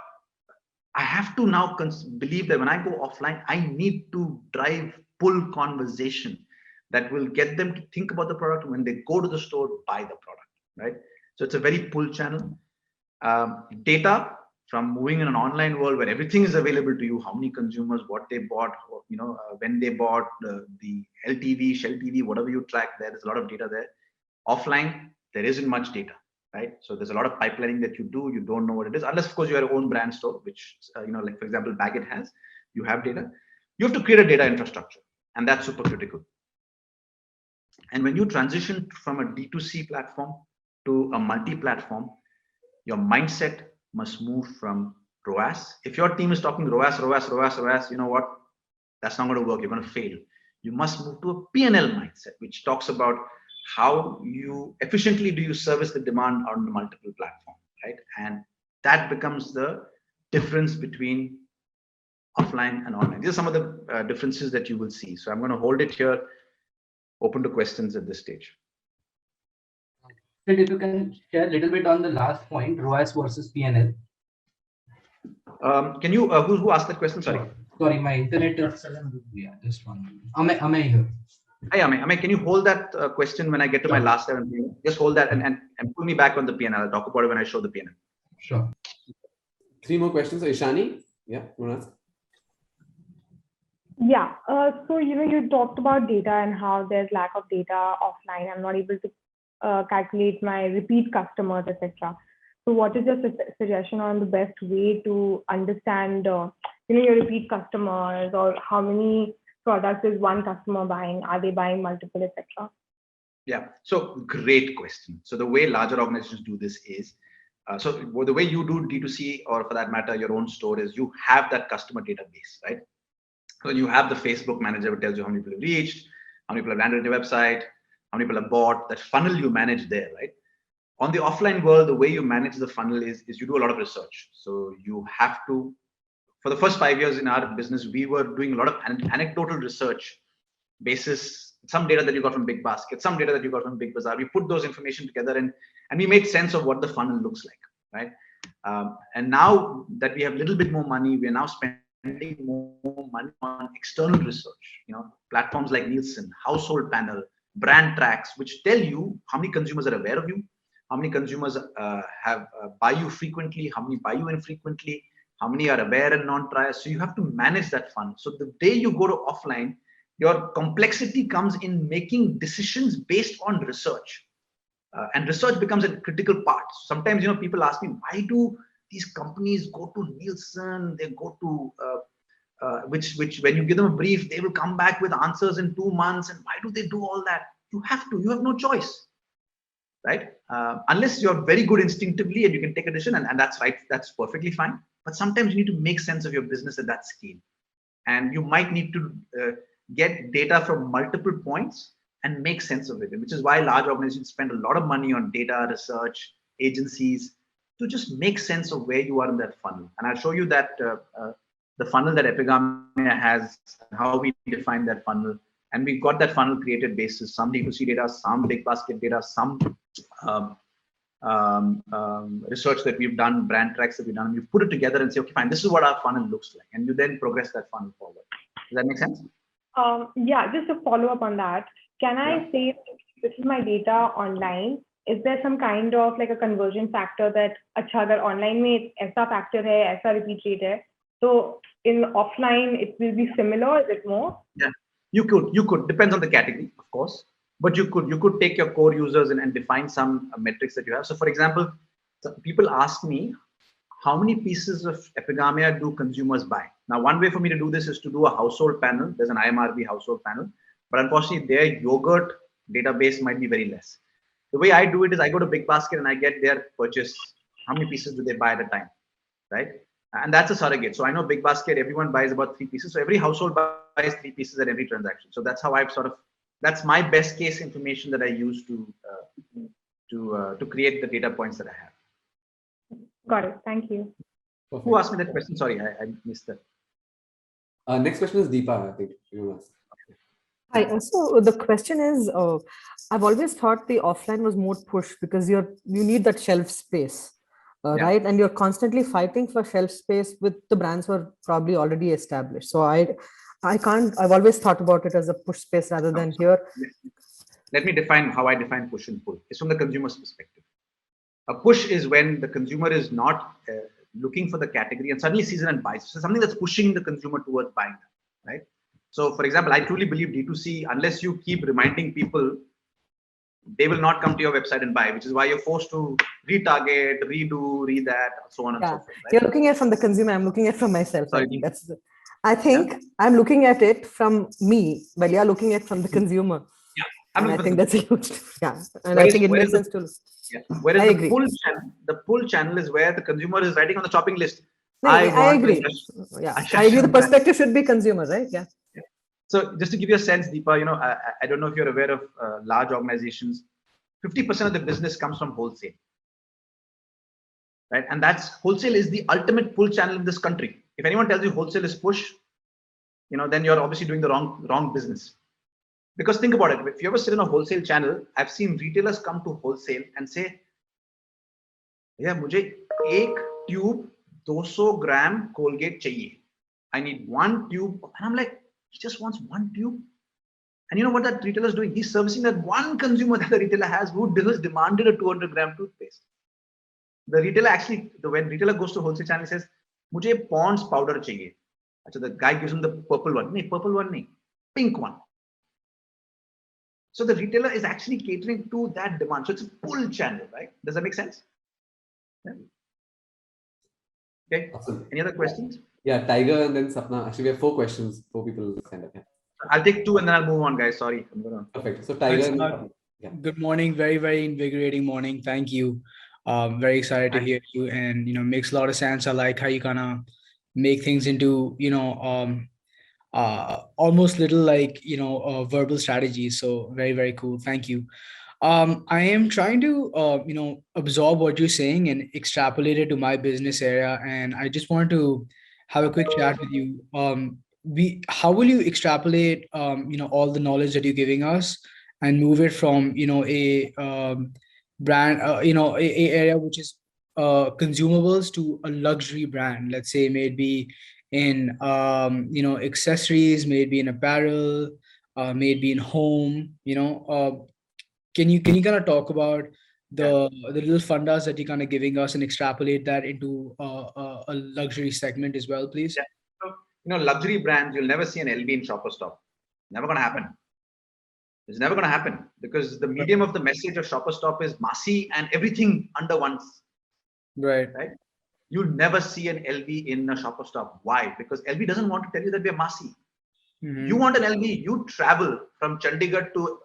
I have to now believe that when I go offline, I need to drive pull conversation that will get them to think about the product. When they go to the store, buy the product, right? So it's a very pull channel. Data from moving in an online world where everything is available to you, how many consumers, what they bought, when they bought, the LTV, Shell TV, whatever you track, there's a lot of data there. Offline, there isn't much data, right? So there's a lot of pipelining that you do. You don't know what it is, unless of course you have your own brand store, which, like for example, Baggett has, you have data. You have to create a data infrastructure, and that's super critical. And when you transition from a D2C platform to a multi-platform, your mindset must move from ROAS. If your team is talking ROAS, you know what? That's not going to work. You're going to fail. You must move to a P&L mindset, which talks about how you efficiently do you service the demand on the multiple platforms, right? And that becomes the difference between offline and online. These are some of the differences that you will see. So I'm going to hold it here, open to questions at this stage. If you can share a little bit on the last point, ROAS versus P&L. Can you, who asked that question? Sorry. Sorry, my internet is, yeah, just one. Am I here? Hi, Ame, can you hold that question when I get to my last step? Just hold that and pull me back on the P&L. I'll talk about it when I show the P&L. Sure. 3 more questions. So Ishani, yeah, you want to ask? Yeah. So, you talked about data and how there's lack of data offline. I'm not able to calculate my repeat customers, etc. So what is your suggestion on the best way to understand, your repeat customers, or how many products is one customer buying? Are they buying multiple, etc.? Yeah. So great question. So the way larger organizations do this is, so the way you do D2C, or for that matter, your own store, is you have that customer database, right? So you have the Facebook manager who tells you how many people have reached, how many people have landed on your website, how many people have bought. That funnel you manage there, right? On the offline world, the way you manage the funnel is you do a lot of research. So you have to, for the first 5 years in our business, we were doing a lot of anecdotal research basis, some data that you got from Big Basket, some data that you got from Big Bazaar. We put those information together and we made sense of what the funnel looks like, right? And now that we have a little bit more money, we are now spending more money on external research, platforms like Nielsen, household panel, brand tracks, which tell you how many consumers are aware of you, how many consumers buy you frequently, how many buy you infrequently, how many are aware and non-triers. So you have to manage that funnel. So the day you go to offline, your complexity comes in making decisions based on research. And research becomes a critical part. Sometimes, people ask me, why do these companies go to Nielsen? They go to, which when you give them a brief, they will come back with answers in 2 months. And why do they do all that? You have no choice, right? Unless you're very good instinctively and you can take a decision, and that's right, that's perfectly fine. But sometimes you need to make sense of your business at that scale. And you might need to get data from multiple points and make sense of it, which is why large organizations spend a lot of money on data, research, agencies, to just make sense of where you are in that funnel. And I'll show you that the funnel that Epigamia has, how we define that funnel. And we got that funnel created basis some D2C data, some Big Basket data, some research that we've done, brand tracks that we've done. And you put it together and say, okay, fine, this is what our funnel looks like. And you then progress that funnel forward. Does that make sense? Yeah, just to follow up on that, can I say this is my data online? Is there some kind of like a conversion factor that agar online mein aisa factor hai, aisa repeat rate hai, so in offline it will be similar? Is it more? Yeah, you could depends on the category, of course, but you could take your core users and define some metrics that you have. So for example, people ask me, how many pieces of Epigamia do consumers buy? Now, one way for me to do this is to do a household panel. There's an IMRB household panel, but unfortunately their yogurt database might be very less. The way I do it is I go to Big Basket and I get their purchase. How many pieces do they buy at a time, right? And that's a surrogate. So I know Big Basket, everyone buys about 3 pieces. So every household buys 3 pieces at every transaction. So that's how I've that's my best case information that I use to create the data points that I have. Got it. Thank you. Perfect. Who asked me that question? Sorry, I missed that. Next question is Deepa, I think. You ask. Hi. So the question is, I've always thought the offline was more push because you need that shelf space, right? And you're constantly fighting for shelf space with the brands who are probably already established. So I've always thought about it as a push space rather than here. Let me define how I define push and pull. It's from the consumer's perspective. A push is when the consumer is not looking for the category and suddenly sees it and buys. So something that's pushing the consumer towards buying, right? So for example, I truly believe D2C, unless you keep reminding people, they will not come to your website and buy, which is why you're forced to retarget, redo, read that, so on and so forth. Right? You're looking at from the consumer. I'm looking at from myself. Sorry, I think I'm looking at it from me, but you're looking at from the consumer. Yeah, I think that's a huge, and whereas, I think it makes sense to. Yeah. Whereas I agree. The pull channel is where the consumer is writing on the shopping list. No, I agree. I agree. The perspective should be consumer, right? Yeah. So just to give you a sense, Deepa, I don't know if you're aware of large organizations. 50% of the business comes from wholesale, right? And wholesale is the ultimate pull channel in this country. If anyone tells you wholesale is push, then you're obviously doing the wrong business. Because think about it. If you ever sit in a wholesale channel, I've seen retailers come to wholesale and say, "Yeah, mujhe ek tube 200 gram Colgate chahiye. I need one tube." And I'm like, he just wants one tube. And you know what that retailer is doing? He's servicing that one consumer that the retailer has who has demanded a 200 gram toothpaste. The retailer actually, when retailer goes to wholesale channel, he says, "Mujhe Pond's powder chahiye." So the guy gives him the purple one. No, purple one, no, pink one. So the retailer is actually catering to that demand. So it's a pull channel, right? Does that make sense? Yeah. Okay. Awesome. Any other questions? Yeah, Tiger and then Sapna. Actually, we have 4 questions. 4 people stand up. Yeah. I'll take 2 and then I'll move on, guys. Sorry. Perfect. So Tiger. And yeah. Good morning. Very, very invigorating morning. Thank you. Very excited to hear you, and makes a lot of sense. I like how you kind of make things into almost little like verbal strategies. So very, very cool. Thank you. I am trying to absorb what you're saying and extrapolate it to my business area, and I just wanted to have a quick chat with you. How will you extrapolate all the knowledge that you're giving us and move it from a brand a area which is consumables to a luxury brand, let's say maybe in accessories, maybe in apparel, maybe in home, can you kind of talk about the little fundas that you're kind of giving us and extrapolate that into a luxury segment as well, please? Yeah. So, luxury brands, you'll never see an LV in Shopper Stop. Never going to happen. It's never going to happen because the medium of the message of Shopper Stop is massy and everything under once. Right. You'll never see an LV in a Shopper Stop. Why? Because LV doesn't want to tell you that we are massy. Mm-hmm. You want an LV, you travel from Chandigarh to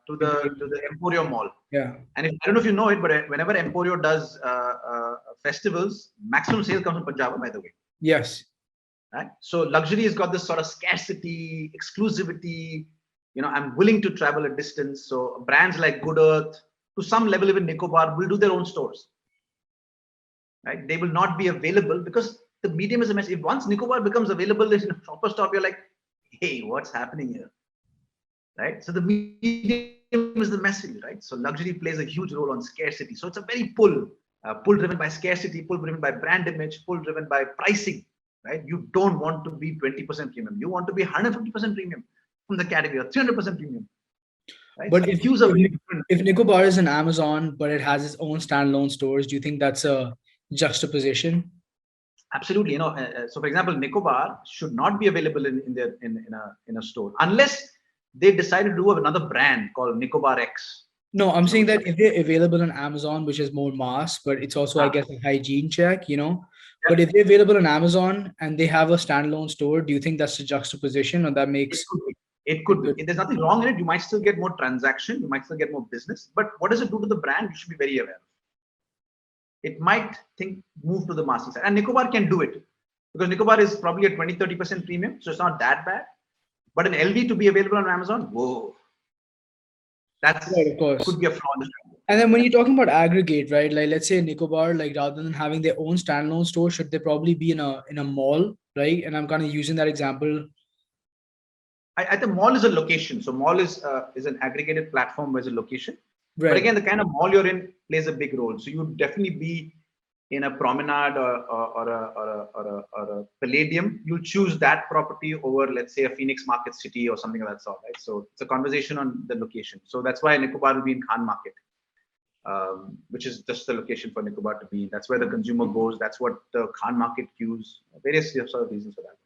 the Emporio Mall. Yeah. And I don't know if you know it, but whenever Emporio does festivals, maximum sale comes from Punjab, by the way. Yes. Right. So luxury has got this sort of scarcity, exclusivity. I'm willing to travel a distance. So brands like Good Earth, to some level, even Nicobar, will do their own stores. Right? They will not be available because the medium is a mess. If once Nicobar becomes available in a Shopper Stop, you're like, hey, what's happening here? Right? So the medium is the message, right? So luxury plays a huge role on scarcity. So it's a very pull driven by scarcity, pull driven by brand image, pull driven by pricing, right? You don't want to be 20% premium. You want to be 150% premium from the category or 300% premium. Right? But so if Nicobar is an Amazon, but it has its own standalone stores, do you think that's a juxtaposition? Absolutely. So for example, Nicobar should not be available in a store unless they decide to do another brand called Nicobar X. No, I'm saying that if they're available on Amazon, which is more mass, but it's also, I guess, a hygiene check, Yeah. But if they're available on Amazon and they have a standalone store, do you think that's a juxtaposition, or that makes? It could be. There's nothing wrong in it. You might still get more transaction. You might still get more business. But what does it do to the brand? You should be very aware. It might move to the mass side. And Nicobar can do it because Nicobar is probably a 20-30% premium. So it's not that bad. But an LV to be available on Amazon, whoa. That's right, of course. Could be a flaw in the strategy. And then when you're talking about aggregate, right? Like let's say Nicobar, like rather than having their own standalone store, should they probably be in a mall, right? And I'm kind of using that example. I think mall is a location. So mall is an aggregated platform as a location. Right. But again, the kind of mall you're in plays a big role. So you'd definitely be in a Promenade or a Palladium. You'll choose that property over, let's say, a Phoenix Market City or something of that sort, right? So it's a conversation on the location. So that's why Nicobar will be in Khan Market. which is just the location for Nicobar to be. That's where the consumer goes. That's what the Khan market queues, various sort of reasons for that.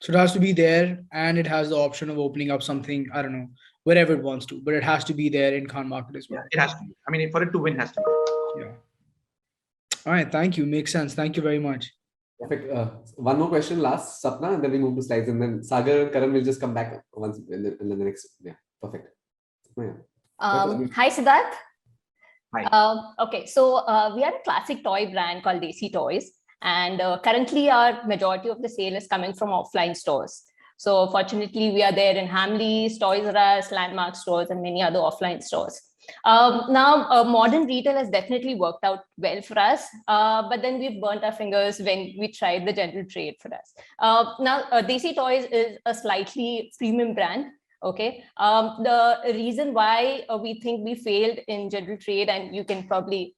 So it has to be there, and it has the option of opening up something, I don't know, wherever it wants to, but it has to be there in Khan market as well. Yeah, it has to be. I mean, for it to win, it has to be. Yeah. All right. Thank you. Makes sense. Thank you very much. Perfect. One more question, last, Sapna, and then we move to slides, and then Sagar and Karan will just come back once in the next. Yeah, perfect. Yeah. Hi, Siddarth. Hi. Okay, so we are a classic toy brand called Desi Toys, and currently our majority of the sale is coming from offline stores. So fortunately, we are there in Hamleys, Toys R Us, Landmark stores, and many other offline stores. Now, modern retail has definitely worked out well for us, but then we've burnt our fingers when we tried the general trade for us. Now, Desi Toys is a slightly premium brand. Okay, the reason why we think we failed in general trade, and you can probably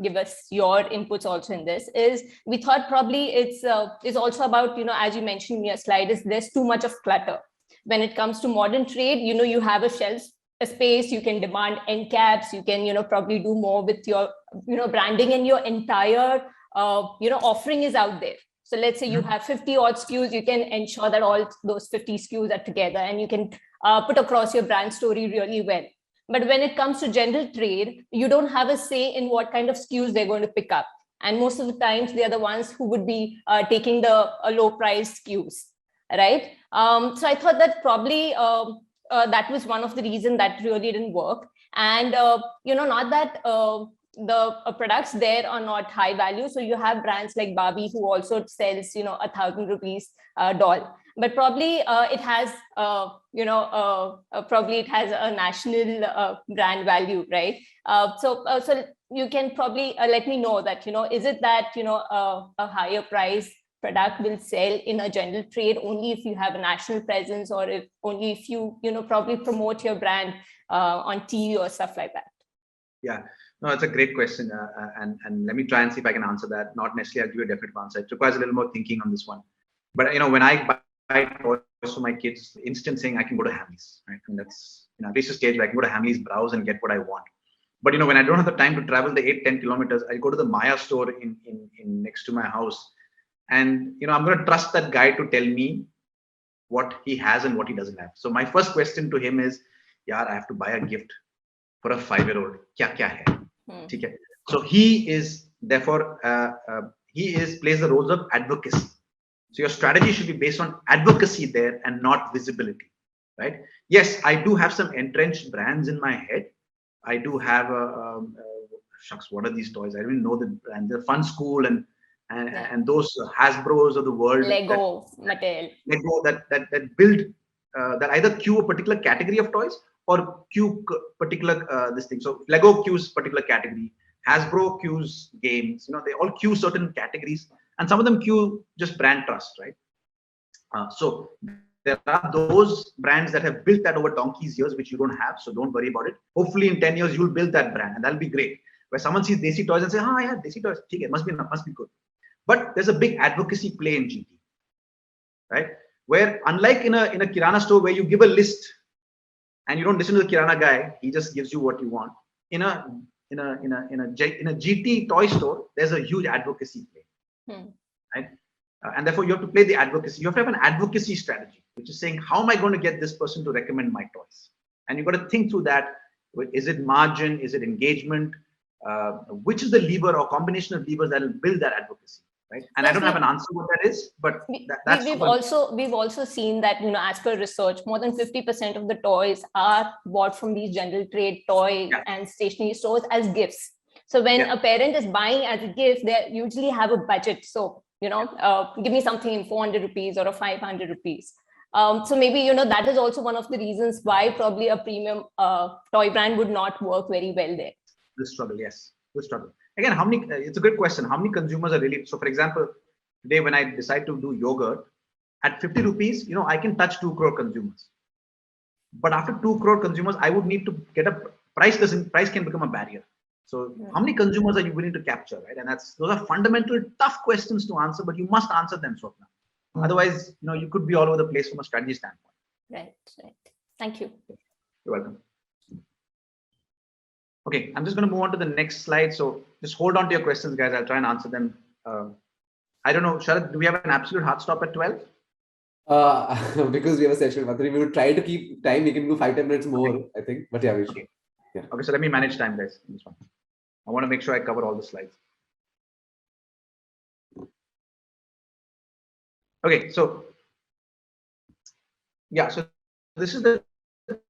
give us your inputs also in this, is we thought probably it's also about, as you mentioned in your slide, is there's too much of clutter. When it comes to modern trade, you have a shelf space, you can demand end caps, you can, probably do more with your, branding, and your entire, offering is out there. So let's say you have 50 odd SKUs, you can ensure that all those 50 SKUs are together, and you can put across your brand story really well. But when it comes to general trade, you don't have a say in what kind of SKUs they're going to pick up. And most of the times, they are the ones who would be taking the low price SKUs, right? So I thought that probably that was one of the reasons that really didn't work. And, not that the products there are not high value. So you have brands like Barbie who also sells, 1,000 rupees doll. But probably it has, probably it has a national brand value, right? So you can probably let me know that, is it that, a higher price product will sell in a general trade only if you have a national presence, or if only if you, probably promote your brand on TV or stuff like that? Yeah, no, it's a great question. And let me try and see if I can answer that. Not necessarily I'll give you a definite answer. It requires a little more thinking on this one. But, when I buy toys for my kids, instant saying I can go to Hamleys, right? And that's, I've reached a stage where I can go to Hamleys, browse, and get what I want. But, when I don't have the time to travel the 8-10 kilometers, I go to the Maya store in next to my house. And, I'm going to trust that guy to tell me what he has and what he doesn't have. So my first question to him is, yaar, I have to buy a gift for a 5-year-old. Kya hai? Okay. So he is, therefore, plays the roles of advocacy. So your strategy should be based on advocacy there and not visibility, right? Yes, I do have some entrenched brands in my head. I do have shucks, what are these toys? I don't even know the brand. They're Fun School and those Hasbros of the world. Lego, Mattel. Lego that build that either queue a particular category of toys or queue particular this thing. So Lego queues particular category. Hasbro queues games. They all queue certain categories. And some of them queue just brand trust, right? So there are those brands that have built that over donkey's years, which you don't have. So don't worry about it. Hopefully in 10 years, you'll build that brand and that'll be great. Where someone sees Desi Toys and say, yeah, Desi Toys, okay, must be good. But there's a big advocacy play in GT, right? Where unlike in a Kirana store where you give a list and you don't listen to the Kirana guy, he just gives you what you want. In a GT toy store, there's a huge advocacy play. Right? And therefore you have to play the advocacy. You have to have an advocacy strategy, which is saying, how am I going to get this person to recommend my toys? And you've got to think through that. Is it margin? Is it engagement? Which is the lever or combination of levers that will build that advocacy, right? And I don't have an answer what that is, but that's we've also seen that, as per research, more than 50% of the toys are bought from these general trade toy and stationery stores as gifts. So when a parent is buying as a gift, they usually have a budget. So, give me something in 400 rupees or 500 rupees. So maybe, that is also one of the reasons why probably a premium toy brand would not work very well there. The struggle, yes, the struggle. Again, it's a good question. How many consumers are really, so for example, today when I decide to do yogurt, at 50 rupees, I can touch 2 crore consumers. But after 2 crore consumers, I would need to get a price can become a barrier. So how many consumers are you willing to capture, right? And those are fundamental, tough questions to answer, but you must answer them, Swapna. Otherwise, you could be all over the place from a strategy standpoint. Right. Thank you. You're welcome. Okay, I'm just going to move on to the next slide. So just hold on to your questions, guys. I'll try and answer them. I don't know, Sharath, do we have an absolute hard stop at 12? Because we have a session, we will try to keep time. We can do 5-10 minutes more, okay. I think. But yeah, we should. Okay. Yeah. Okay, so let me manage time, guys. This one. I want to make sure I cover all the slides. Okay, so yeah, so this is the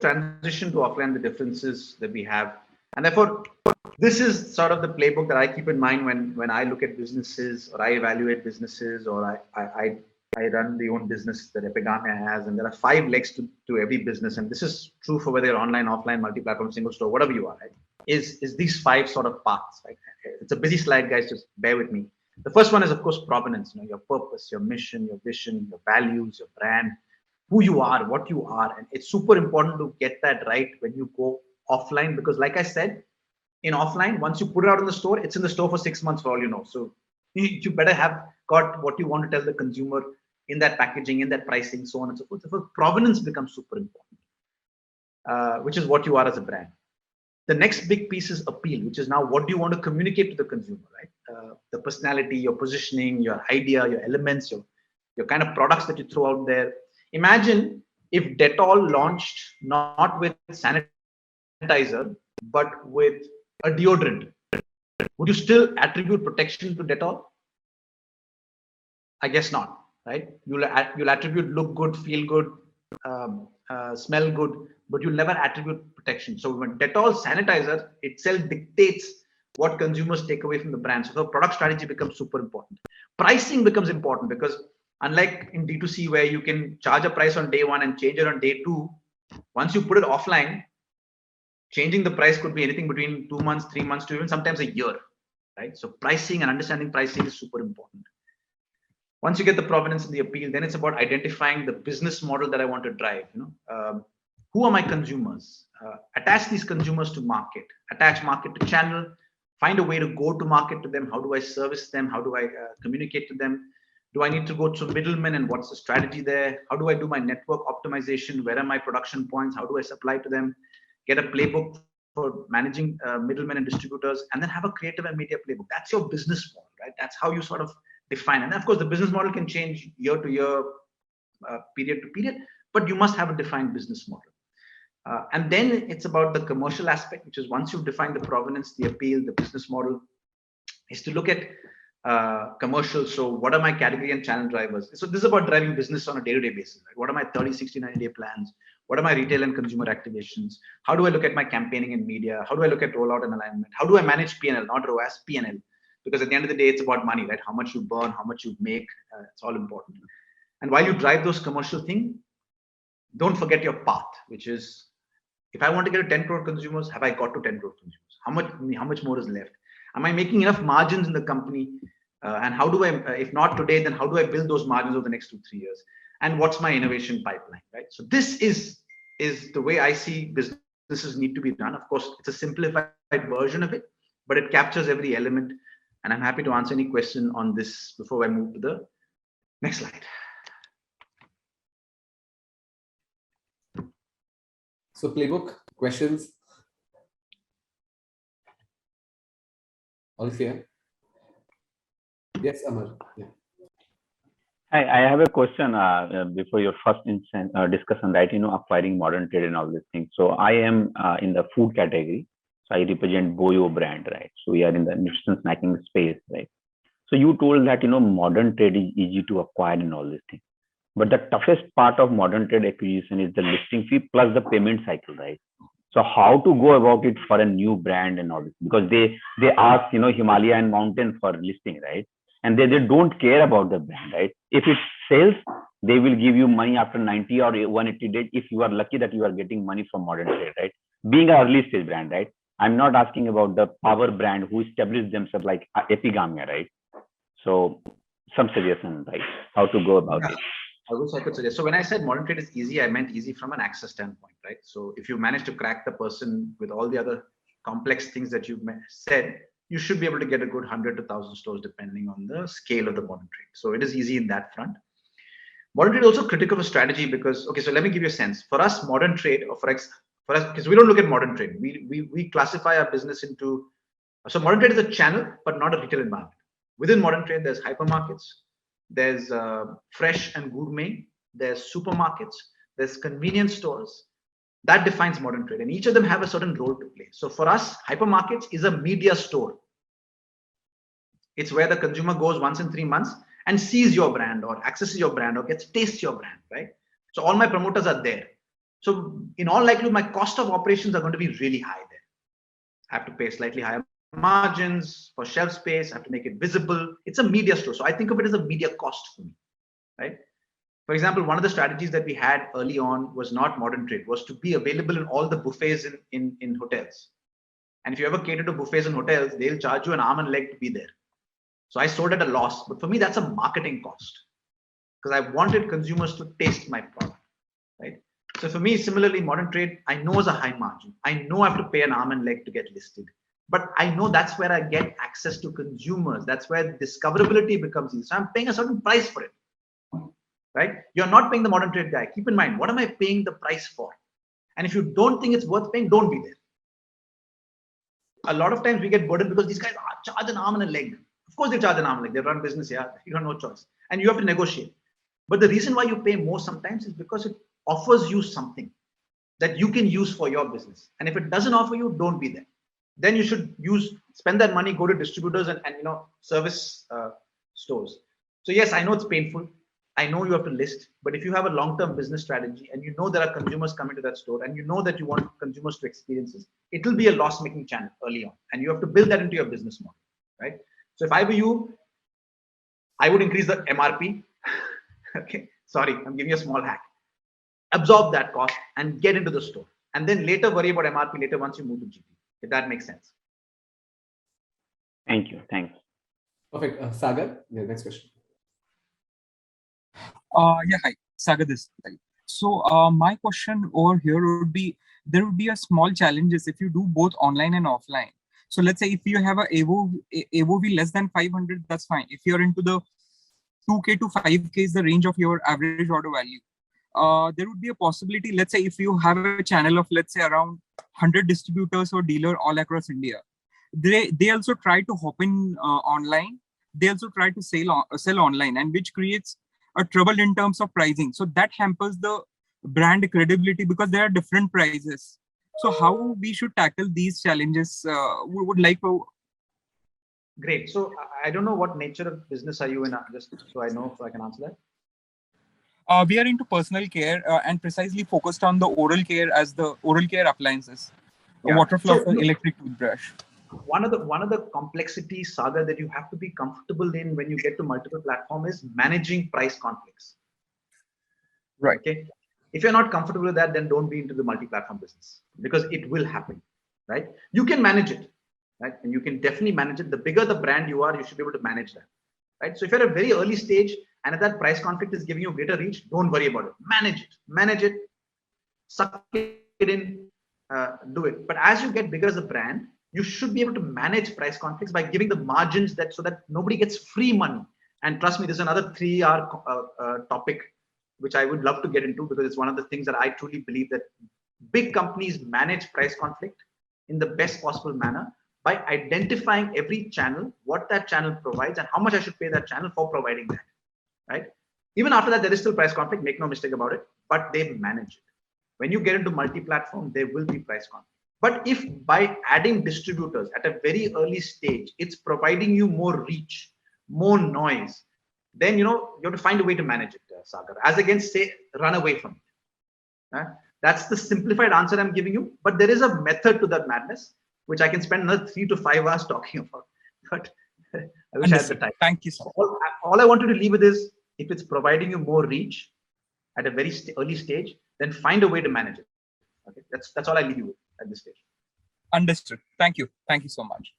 transition to offline, the differences that we have. And therefore, this is sort of the playbook that I keep in mind when I look at businesses or I evaluate businesses or I run the own business that Epigamia has. And there are 5 legs to every business. And this is true for whether you're online, offline, multi-platform, single store, whatever you are, right? Is these 5 sort of paths, right? It's a busy slide, guys, just bear with me. The first one is, of course, provenance, your purpose, your mission, your vision, your values, your brand, who you are, what you are. And it's super important to get that right when you go offline, because like I said, in offline, once you put it out in the store, it's in the store for 6 months for all you know. So you better have got what you want to tell the consumer in that packaging, in that pricing, so on and so forth. So provenance becomes super important, which is what you are as a brand. The next big piece is appeal, which is now what do you want to communicate to the consumer, right? The personality, your positioning, your idea, your elements, your kind of products that you throw out there. Imagine if Dettol launched not with sanitizer, but with a deodorant. Would you still attribute protection to Dettol? I guess not, right? You'll attribute look good, feel good, smell good, but you'll never attribute protection. So when Dettol sanitizer itself dictates what consumers take away from the brand. So the product strategy becomes super important. Pricing becomes important because unlike in D2C where you can charge a price on day 1 and change it on day 2, once you put it offline, changing the price could be anything between 2 months, 3 months to even sometimes a year, right? So pricing and understanding pricing is super important. Once you get the provenance and the appeal, then it's about identifying the business model that I want to drive. Who are my consumers? Attach these consumers to market, attach market to channel, find a way to go to market to them. How do I service them? How do I communicate to them? Do I need to go through middlemen and what's the strategy there? How do I do my network optimization? Where are my production points? How do I supply to them? Get a playbook for managing middlemen and distributors, and then have a creative and media playbook. That's your business model, right? That's how you sort of define. And of course, the business model can change year to year, period to period, but you must have a defined business model. And then it's about the commercial aspect, which is once you've defined the provenance, the appeal, the business model, is to look at commercials. So what are my category and channel drivers? So this is about driving business on a day-to-day basis. Right? What are my 30, 60, 90-day plans? What are my retail and consumer activations? How do I look at my campaigning and media? How do I look at rollout and alignment? How do I manage P&L, not ROAS, P&L? Because at the end of the day, it's about money, right? How much you burn, how much you make, it's all important. And while you drive those commercial things, don't forget your path, which is, if I want to get to 10 crore consumers, have I got to 10 crore consumers? How much more is left? Am I making enough margins in the company? And how do I, if not today, then how do I build those margins over the next 2-3 years? And what's my innovation pipeline, right? So this is the way I see businesses need to be done. Of course, it's a simplified version of it, but it captures every element. And I'm happy to answer any question on this before I move to the next slide. So playbook, questions? All clear? Yes, Amar. Yeah. Hi, I have a question before your first discussion, right? Acquiring modern trade and all these things. So I am in the food category. So I represent Boyo brand, right? So we are in the nutrition snacking space, right? So you told that, modern trade is easy to acquire and all these things. But the toughest part of modern trade acquisition is the listing fee plus the payment cycle, right? So how to go about it for a new brand and all this? Because they ask, Himalaya and Mountain for listing, right? And they don't care about the brand, right? If it sells, they will give you money after 90 or 180 days if you are lucky that you are getting money from modern trade, right? Being an early stage brand, right? I'm not asking about the power brand who established themselves like Epigamia, right? So some suggestion, right? How to go about it. I wish I could suggest. So when I said modern trade is easy, I meant easy from an access standpoint, right? So if you manage to crack the person with all the other complex things that you've said, you should be able to get a good 100 to 1,000 stores depending on the scale of the modern trade. So it is easy in that front. Modern trade is also critical of strategy because, okay, so let me give you a sense. For us, modern trade, or for for us, because we don't look at modern trade. We classify our business into, so modern trade is a channel, but not a retail environment. Within modern trade, there's hypermarkets, there's fresh and gourmet, there's supermarkets, there's convenience stores. That defines modern trade, and each of them have a certain role to play. So for us, hypermarkets is a media store. It's where the consumer goes once in 3 months and sees your brand or accesses your brand or gets taste your brand, right? So all my promoters are there. So in all likelihood, my cost of operations are going to be really high there. I have to pay slightly higher margins for shelf space. I have to make it visible. It's a media store. So I think of it as a media cost for me, right? For example, one of the strategies that we had early on was not modern trade, was to be available in all the buffets in hotels. And if you ever cater to buffets in hotels, they'll charge you an arm and leg to be there. So I sold at a loss, but for me, that's a marketing cost because I wanted consumers to taste my product, right? So for me, similarly, modern trade, I know is a high margin. I know I have to pay an arm and leg to get listed, but I know that's where I get access to consumers. That's where discoverability becomes easy. So I'm paying a certain price for it, right? You're not paying the modern trade guy. Keep in mind, what am I paying the price for? And if you don't think it's worth paying, don't be there. A lot of times we get burdened because these guys charge an arm and a leg. Of course, they charge an arm and a leg. They run business, yeah. You have no choice. And you have to negotiate. But the reason why you pay more sometimes is because it offers you something that you can use for your business. And if it doesn't offer you, don't be there. Then you should spend that money, go to distributors and service stores. So yes, I know it's painful. I know you have to list, but if you have a long-term business strategy and you know there are consumers coming to that store and you know that you want consumers to experience this, it will be a loss-making channel early on. And you have to build that into your business model, right? So if I were you, I would increase the MRP. Okay, sorry, I'm giving you a small hack. Absorb that cost and get into the store. And then later worry about MRP later once you move to GP, if that makes sense. Thank you. Thanks. Perfect. Sagar, yeah, next question. Yeah, hi, Sagar this side. So my question over here would be, there would be a small challenges if you do both online and offline. So let's say if you have a AOV less than 500, that's fine. If you're into the 2K to 5K is the range of your average order value. There would be a possibility, let's say if you have a channel of, let's say around 100 distributors or dealer all across India, they also try to hop in online. They also try to sell online, and which creates a trouble in terms of pricing. So that hampers the brand credibility because there are different prices. So how we should tackle these challenges? We would like to. Great. So I don't know what nature of business are you in, just so I know, so I can answer that. We are into personal care and precisely focused on the oral care as the oral care appliances, Yeah. water flosser, So, electric toothbrush. One of the complexities, Saga, that you have to be comfortable in when you get to multiple platforms is managing price conflicts. Right. Okay. If you're not comfortable with that, then don't be into the multi-platform business because it will happen, right? You can manage it, right? And you can definitely manage it. The bigger the brand you are, you should be able to manage that, right? So if you're at a very early stage and if that price conflict is giving you greater reach, don't worry about it. Manage it, suck it in, do it. But as you get bigger as a brand, you should be able to manage price conflicts by giving the margins so that nobody gets free money. And trust me, this is another 3-hour topic which I would love to get into because it's one of the things that I truly believe that big companies manage price conflict in the best possible manner by identifying every channel, what that channel provides and how much I should pay that channel for providing that, right? Even after that, there is still price conflict, make no mistake about it, but they manage it. When you get into multi-platform, there will be price conflict. But if by adding distributors at a very early stage, it's providing you more reach, more noise, then you have to find a way to manage it, Sagar, as against say run away from it. That's the simplified answer I'm giving you, but there is a method to that madness which I can spend another 3 to 5 hours talking about, but I wish I had the time. Thank you, sir. All I want you to leave with is, if it's providing you more reach at a very early stage, then find a way to manage it. Okay, that's all I leave you with at this stage. Understood. Thank you so much.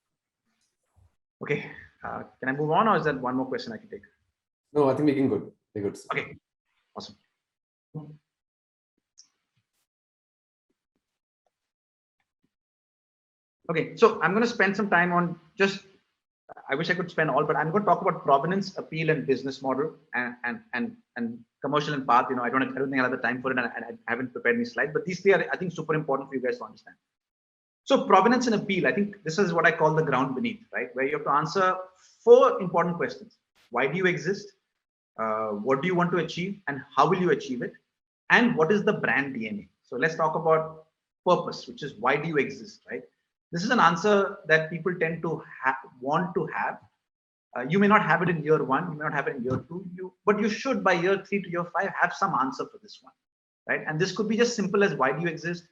Okay, can I move on, or is there one more question I can take? No, I think we can go. We're good. Okay, awesome. Okay, so I'm going to spend some time on just I wish I could spend all, but I'm going to talk about provenance, appeal, and business model, and commercial and path. I don't think I'll have the time for it, and I haven't prepared any slides. But these three are, I think, super important for you guys to understand. So provenance and appeal, I think this is what I call the ground beneath, right? Where you have to answer 4 important questions. Why do you exist? What do you want to achieve? And how will you achieve it? And what is the brand DNA? So let's talk about purpose, which is why do you exist, right? This is an answer that people tend to want to have. You may not have it in year 1, you may not have it in year 2, but you should by year 3 to year 5 have some answer for this one, right? And this could be just simple as why do you exist?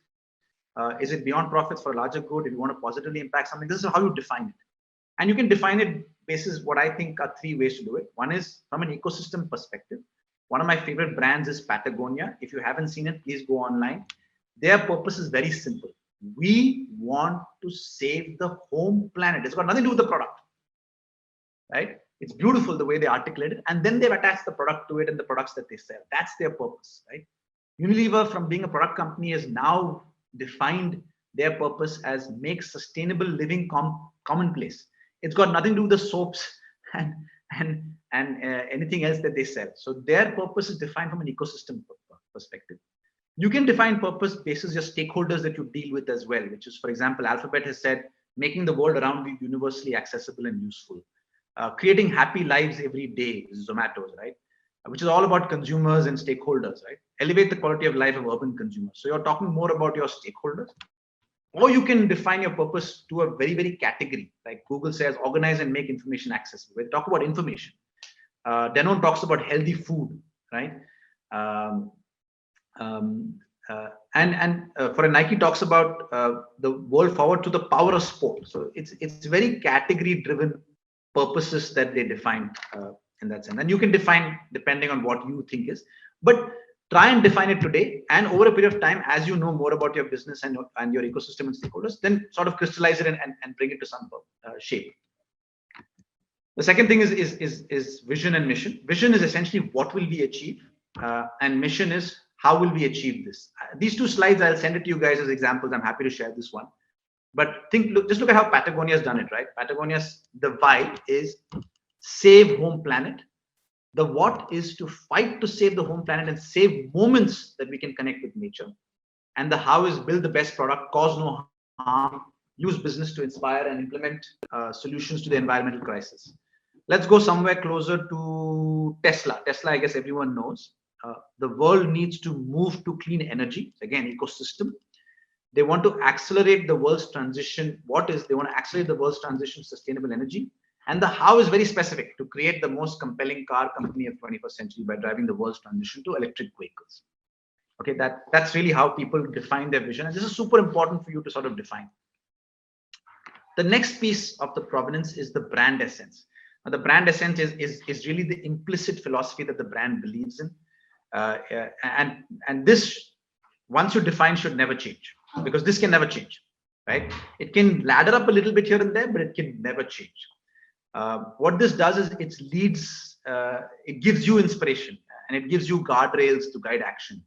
Is it beyond profits for a larger good? If you want to positively impact something, this is how you define it. And you can define it basis what I think are 3 ways to do it. One is from an ecosystem perspective. One of my favorite brands is Patagonia. If you haven't seen it, please go online. Their purpose is very simple. We want to save the home planet. It's got nothing to do with the product, right? It's beautiful the way they articulate it. And then they've attached the product to it and the products that they sell. That's their purpose, right? Unilever, from being a product company, has now defined their purpose as make sustainable living commonplace. It's got nothing to do with the soaps and anything else that they sell. So their purpose is defined from an ecosystem perspective. You can define purpose basis your stakeholders that you deal with as well, which is, for example, Alphabet has said, making the world around you universally accessible and useful. Creating happy lives every day is Zomato's, right? Which is all about consumers and stakeholders, right? Elevate the quality of life of urban consumers. So you're talking more about your stakeholders. Or you can define your purpose to a very, very category. Like Google says, organize and make information accessible. We talk about information. Menon talks about healthy food, right? For a Nike talks about the world forward to the power of sport. So it's very category driven purposes that they define in that sense. And you can define depending on what you think is, but try and define it today. And over a period of time, as you know more about your business and your ecosystem and stakeholders, then sort of crystallize it and bring it to some shape. The second thing is vision and mission. Vision is essentially what will we achieve, and mission is how will we achieve this. These 2 slides, I'll send it to you guys as examples. I'm happy to share this one. But just look at how Patagonia has done it, right? Patagonia's, the why is save home planet. The what is to fight to save the home planet and save moments that we can connect with nature. And the how is build the best product, cause no harm, use business to inspire and implement solutions to the environmental crisis. Let's go somewhere closer to Tesla. Tesla, I guess everyone knows. The world needs to move to clean energy. Again, ecosystem. They want to accelerate the world's transition. They want to accelerate the world's transition to sustainable energy. And the how is very specific, to create the most compelling car company of 21st century by driving the world's transition to electric vehicles. Okay, that's really how people define their vision. And this is super important for you to sort of define. The next piece of the provenance is the brand essence. Now, the brand essence is really the implicit philosophy that the brand believes in. And this, once you define, should never change, because this can never change, right? It can ladder up a little bit here and there, but it can never change. What this does is it gives you inspiration and it gives you guardrails to guide action.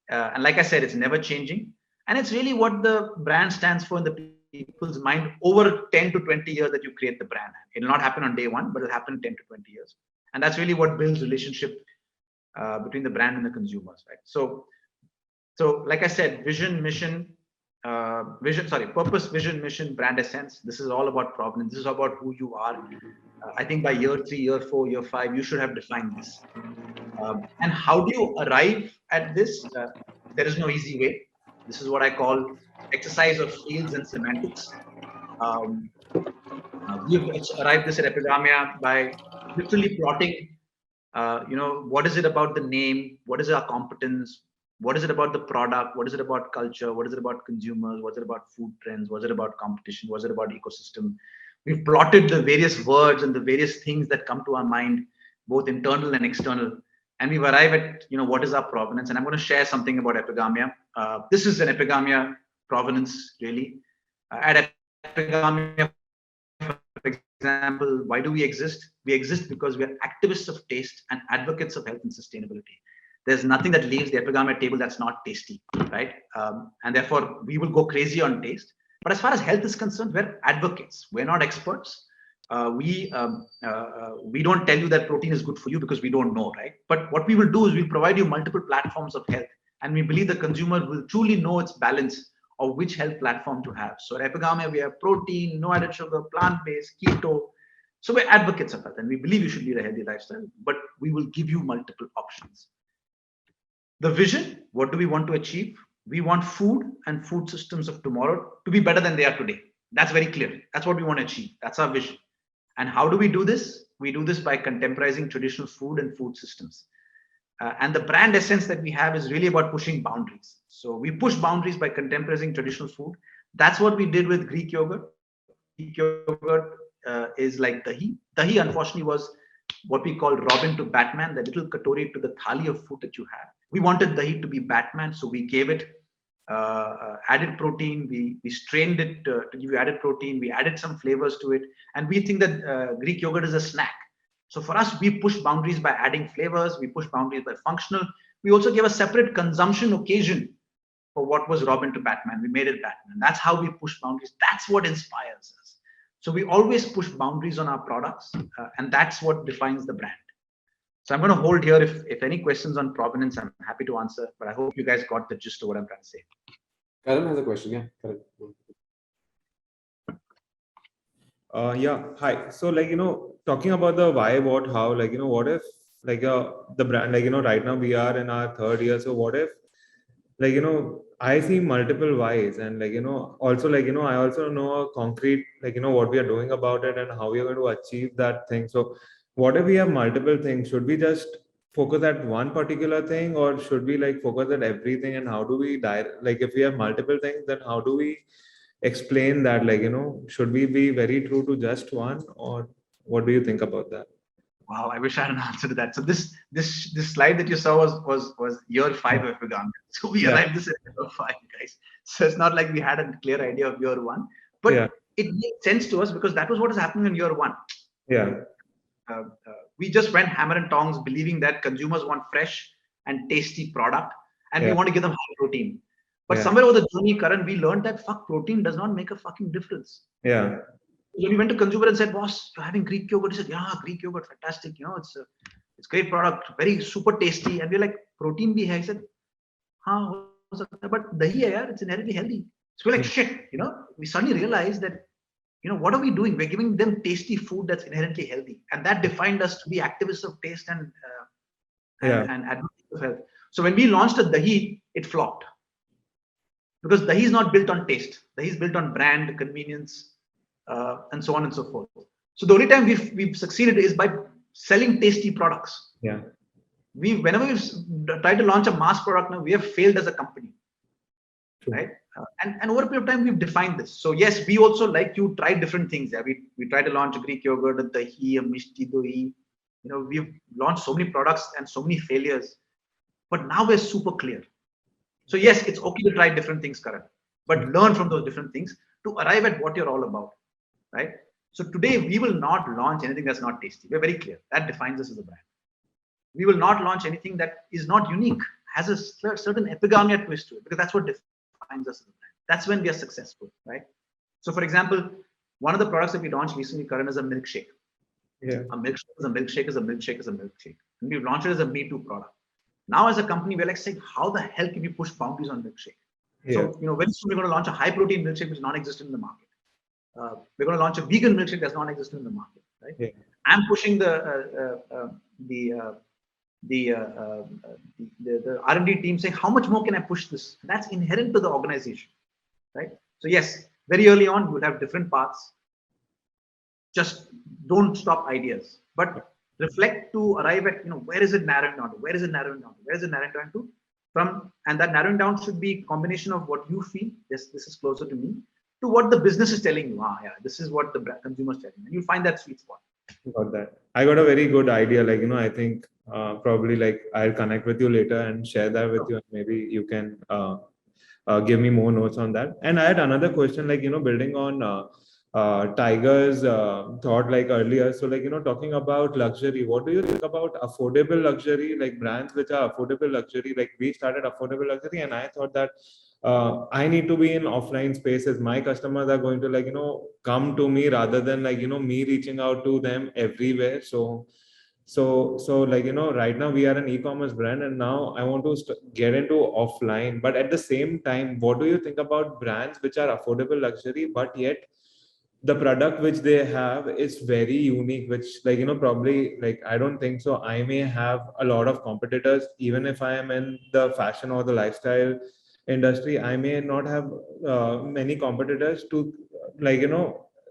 And like I said, it's never changing. And it's really what the brand stands for in the people's mind over 10 to 20 years that you create the brand. It will not happen on day 1, but it'll happen in 10 to 20 years. And that's really what builds relationship between the brand and the consumers, right? So like I said, purpose, vision, mission, brand essence. This is all about provenance. This is about who you are. I think by year 3, year 4, year 5, you should have defined this. And how do you arrive at this? There is no easy way. This is what I call exercise of fields and semantics. We've arrived this at Epigamia by literally plotting, what is it about the name? What is our competence? What is it about the product? What is it about culture? What is it about consumers? What is it about food trends? What is it about competition? What is it about ecosystem? We've plotted the various words and the various things that come to our mind, both internal and external. And we've arrived at, what is our provenance? And I'm going to share something about Epigamia. This is an Epigamia provenance, really. At Epigamia, for example, why do we exist? We exist because we are activists of taste and advocates of health and sustainability. There's nothing that leaves the Epigamia table that's not tasty, right? And therefore, we will go crazy on taste. But as far as health is concerned, we're advocates. We're not experts. we don't tell you that protein is good for you because we don't know, right? But what we will do is we'll provide you multiple platforms of health, and we believe the consumer will truly know its balance of which health platform to have. So at Epigamia, we have protein, no added sugar, plant-based, keto. So we're advocates of health, and we believe you should lead a healthy lifestyle, but we will give you multiple options. The vision, what do we want to achieve? We want food and food systems of tomorrow to be better than they are today. That's very clear. That's what we want to achieve. That's our vision. And how do we do this? We do this by contemporizing traditional food and food systems. And the brand essence that we have is really about pushing boundaries. So we push boundaries by contemporizing traditional food. That's what we did with Greek yogurt. Greek yogurt is like dahi. Dahi, unfortunately, was what we call Robin to Batman, the little katori to the thali of food that you have. We wanted dahi to be Batman, so we gave it added protein. We strained it to give you added protein. We added some flavors to it, and we think that Greek yogurt is a snack. So for us, we push boundaries by adding flavors. We push boundaries by functional. We also gave a separate consumption occasion for what was Robin to Batman. We made it Batman. That's how we push boundaries. That's what inspires us. So we always push boundaries on our products, and that's what defines the brand. So I'm going to hold here. If any questions on provenance, I'm happy to answer, but I hope you guys got the gist of what I'm trying to say. Karan has a question. Yeah, Karan. Yeah, hi. So talking about the why, what, how, what if the brand, right now we are in our third year. So what if, I see multiple whys, and also I also know a concrete, what we are doing about it and how we are going to achieve that thing. So what if we have multiple things? Should we just focus at one particular thing, or should we focus at everything? And how do we if we have multiple things, then how do we explain that? Should we be very true to just one, or what do you think about that? Wow, I wish I had an answer to that. So this slide that you saw was year 5 of Epigamia. So we arrived this at year 5, guys. So it's not like we had a clear idea of year 1, but it made sense to us because that was what is happening in year 1. Yeah. We just went hammer and tongs, believing that consumers want fresh and tasty product, and we want to give them high protein. But somewhere over the journey, Karan, we learned that protein does not make a fucking difference. Yeah. When we went to consumer and said, "Boss, you're having Greek yogurt," he said, "Yeah, Greek yogurt, fantastic. It's great product, very super tasty." And we're like, "Protein bhi hai." He said, "Haan, but dahi hai yaar, it's inherently healthy." So we're like, "Shit," We suddenly realized that, what are we doing? We're giving them tasty food that's inherently healthy, and that defined us to be activists of taste and advocates of health. So when we launched a dahi, it flopped because dahi is not built on taste. Dahi is built on brand, convenience. And so on and so forth. So the only time we've succeeded is by selling tasty products. Yeah. Whenever we've tried to launch a mass product now, we have failed as a company. True. Right? And over a period of time, we've defined this. So yes, we also like to try different things. Yeah, we try to launch a Greek yogurt, a dahi, a mishti doi. We've launched so many products and so many failures, but now we're super clear. So yes, it's okay to try different things, Karan, but learn from those different things to arrive at what you're all about. Right? So today we will not launch anything that's not tasty. We're very clear. That defines us as a brand. We will not launch anything that is not unique, has a certain Epigamia twist to it, because that's what defines us as a brand. That's when we are successful, right? So for example, one of the products that we launched recently, Karan, is a milkshake. Yeah. A milkshake is a milkshake is a milkshake is a milkshake. And we've launched it as a Me Too product. Now as a company, we're like saying, how the hell can we push boundaries on milkshake? Yeah. So, very soon we're going to launch a high protein milkshake which is non-existent in the market. We're going to launch a vegan milkshake that's non-existent in the market, right? Yeah. I'm pushing the R&D team saying, how much more can I push this? That's inherent to the organization, right? So yes, very early on, you would have different paths. Just don't stop ideas, but reflect to arrive at, where is it narrowing down to? Where is it narrowing down to? Where is it narrowing down to? And that narrowing down should be a combination of what you feel, this is closer to me, to what the business is telling you. This is what the consumer is telling you. And you'll find that sweet spot. Got that. I got a very good idea. I think probably I'll connect with you later and share that with you. And maybe you can give me more notes on that. And I had another question, building on Tiger's thought earlier. So talking about luxury, what do you think about affordable luxury, brands which are affordable luxury? We started affordable luxury, and I thought that I need to be in offline spaces. My customers are going to like, come to me rather than like, me reaching out to them everywhere. So like, right now we are an e-commerce brand, and now I want to get into offline. But at the same time, what do you think about brands which are affordable luxury, but yet the product which they have is very unique, which like, probably like, I don't think so I may have a lot of competitors. Even if I am in the fashion or the lifestyle industry, I may not have many competitors to like,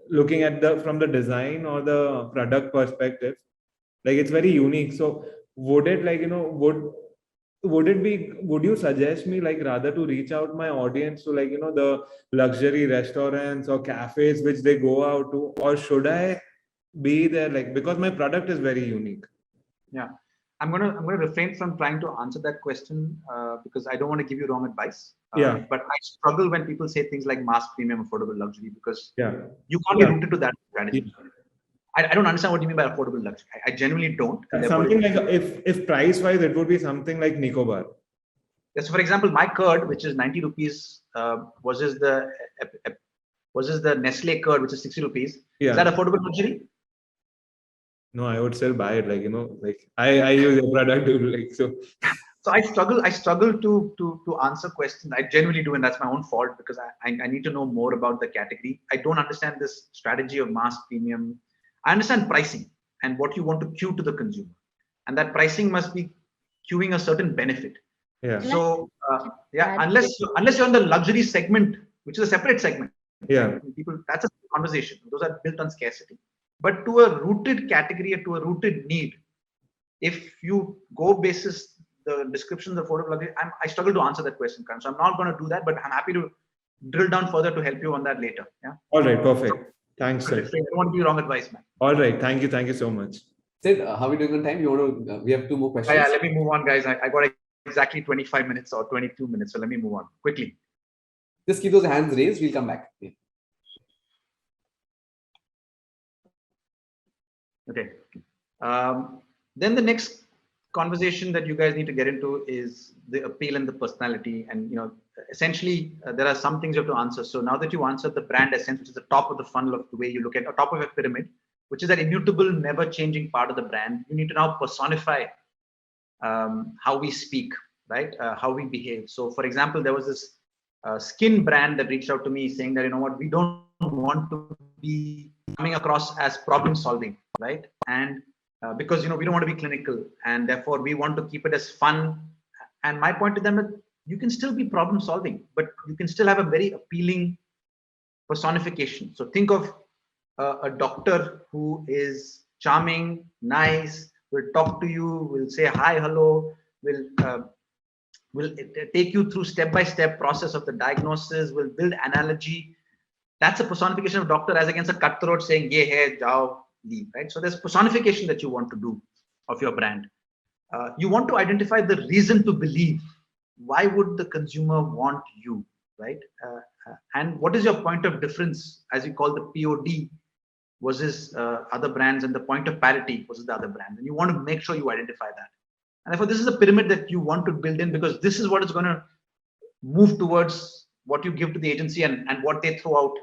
looking at the from the design or the product perspective, like it's very unique. So would it like, would you suggest me like rather to reach out my audience to like, the luxury restaurants or cafes which they go out to, or should I be there like, because my product is very unique? Yeah, I'm gonna refrain from trying to answer that question because I don't want to give you wrong advice. Yeah. But I struggle when people say things like mass premium, affordable luxury, because yeah, you can't be rooted to that strategy. I don't understand what you mean by affordable luxury. I genuinely don't. Something like, if price wise, it would be something like Nicobar. Yes, so for example, my curd, which is 90 rupees, versus the Nestle curd, which is 60 rupees. Yeah. Is that affordable luxury? No, I would still buy it. Like, like I use a product to like, so. So I struggle to answer questions. I genuinely do, and that's my own fault because I need to know more about the category. I don't understand this strategy of mass premium. I understand pricing and what you want to cue to the consumer, and that pricing must be cueing a certain benefit. Yeah. So yeah, unless you're in the luxury segment, which is a separate segment. Yeah. People, that's a conversation. Those are built on scarcity. But to a rooted category or to a rooted need, if you go basis the descriptions of affordable luxury, I struggle to answer that question, so I'm not going to do that. But I'm happy to drill down further to help you on that later. Yeah. All right. Perfect. Thanks, sir. I don't want to be wrong advice, man. All right. Thank you. Thank you so much. Sid, how are we doing on time? You want to? We have 2 more questions. Yeah, let me move on, guys. I got exactly 25 minutes or 22 minutes, so let me move on quickly. Just keep those hands raised. We'll come back. Yeah. Okay. Then the next conversation that you guys need to get into is the appeal and the personality. And essentially, there are some things you have to answer. So now that you answered the brand essence, which is the top of the funnel of the way you look at, or top of a pyramid, which is that immutable, never-changing part of the brand, you need to now personify how we speak, right? How we behave. So, for example, there was this skin brand that reached out to me saying that, we don't want to be coming across as problem solving, right? And because we don't want to be clinical, and therefore we want to keep it as fun. And my point to them is, you can still be problem solving, but you can still have a very appealing personification. So think of a doctor who is charming, nice, will talk to you, will say hi, hello, will take you through step-by-step process of the diagnosis, will build analogy. That's a personification of doctor, as against a cutthroat saying, ye hai, jao, leave, right? So there's personification that you want to do of your brand. You want to identify the reason to believe. Why would the consumer want you, right? And what is your point of difference, as you call the POD, versus other brands, and the point of parity versus the other brands? And you want to make sure you identify that. And therefore, this is a pyramid that you want to build in, because this is what is going to move towards what you give to the agency and what they throw out,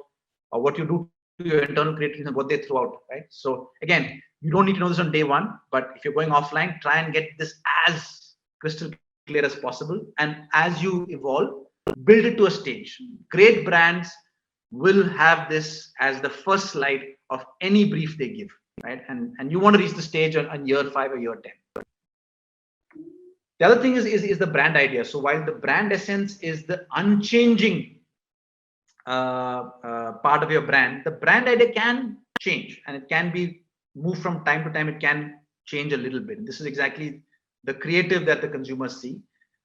or what you do to your internal creators and what they throw out, right? So again, you don't need to know this on day one, but if you're going offline, try and get this as crystal clear as possible. And as you evolve, build it to a stage. Great brands will have this as the first slide of any brief they give, right? And you want to reach the stage on year 5 or year 10. The other thing is the brand idea. So while the brand essence is the unchanging part of your brand, the brand idea can change, and it can be moved from time to time. It can change a little bit. This is exactly the creative that the consumers see.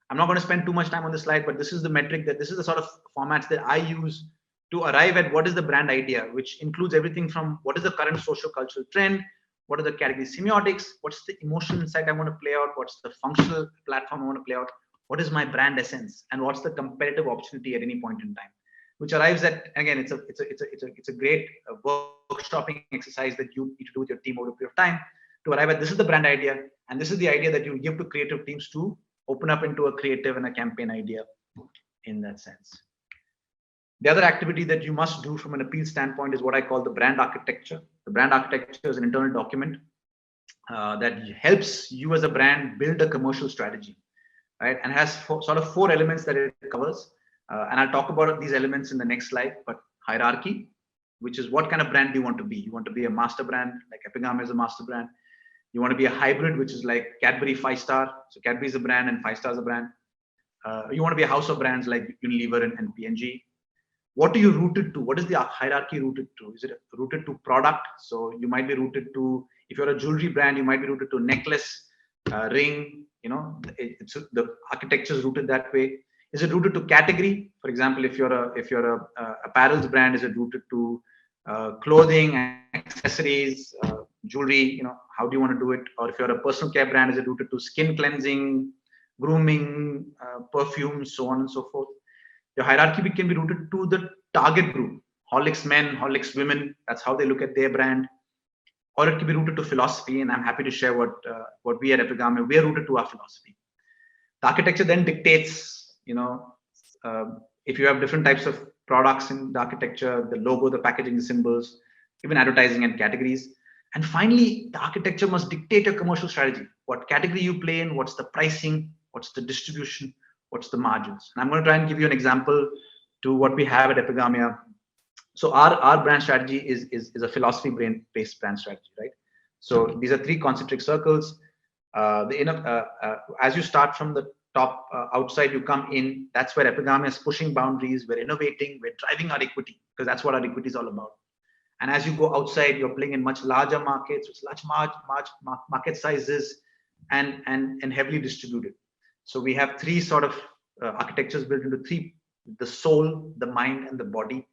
I'm not going to spend too much time on this slide, but this is the metric, that this is the sort of formats that I use to arrive at what is the brand idea, which includes everything from what is the current social cultural trend, what are the category semiotics, what's the emotional insight I want to play out, what's the functional platform I want to play out, what is my brand essence, and what's the competitive opportunity at any point in time, which arrives at, again, it's a great workshopping exercise that you need to do with your team over a period of time to arrive at, this is the brand idea, and this is the idea that you give to creative teams to open up into a creative and a campaign idea in that sense. The other activity that you must do from an appeal standpoint is what I call the brand architecture. The brand architecture is an internal document that helps you as a brand build a commercial strategy, right? And has sort of 4 elements that it covers. And I'll talk about these elements in the next slide. But hierarchy, which is what kind of brand do you want to be? You want to be a master brand, like Epigamia is a master brand. You want to be a hybrid, which is like Cadbury 5-star. So Cadbury is a brand and 5-star is a brand. You want to be a house of brands like Unilever and P&G. What are you rooted to? What is the hierarchy rooted to? Is it rooted to product? So you might be rooted to, if you're a jewelry brand, you might be rooted to necklace, ring, you know, the architecture is rooted that way. Is it rooted to category? For example, if you're a apparels brand, is it rooted to clothing, accessories, jewelry? You know, how do you want to do it? Or if you're a personal care brand, is it rooted to skin cleansing, grooming, perfumes, so on and so forth? Your hierarchy can be rooted to the target group, Horlicks men, Horlicks women. That's how they look at their brand. Or it can be rooted to philosophy, and I'm happy to share what we at Epigamia, we are rooted to our philosophy. The architecture then dictates, you know, if you have different types of products in the architecture, the logo, the packaging, the symbols, even advertising and categories. And finally, the architecture must dictate your commercial strategy. What category you play in, what's the pricing, what's the distribution, what's the margins. And I'm going to try and give you an example to what we have at Epigamia. So our brand strategy is a philosophy-based brand strategy, right? So these are 3 concentric circles. As you start from the top outside, you come in. That's where Epigamia is pushing boundaries. We're innovating. We're driving our equity, because that's what our equity is all about. And as you go outside, you're playing in much larger markets, with large market sizes, and heavily distributed. So we have 3 sort of architectures built into 3: the soul, the mind, and the body.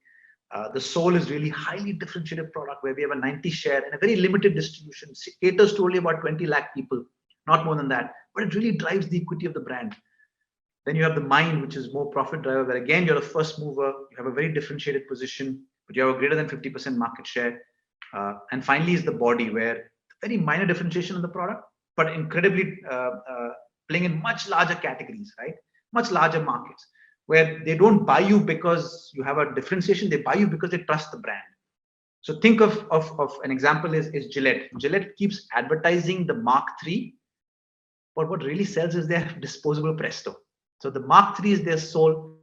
The soul is really highly differentiated product where we have a 90 share and a very limited distribution. It caters to only about 20 lakh people, not more than that, but it really drives the equity of the brand. Then you have the mind, which is more profit driver, where again, you're a first mover, you have a very differentiated position, but you have a greater than 50% market share. And finally is the body, where very minor differentiation of the product, but incredibly playing in much larger categories, right? Much larger markets, where they don't buy you because you have a differentiation, they buy you because they trust the brand. So think of an example is Gillette. Gillette keeps advertising the Mark III, but what really sells is their disposable Presto. So the Mark III is their soul,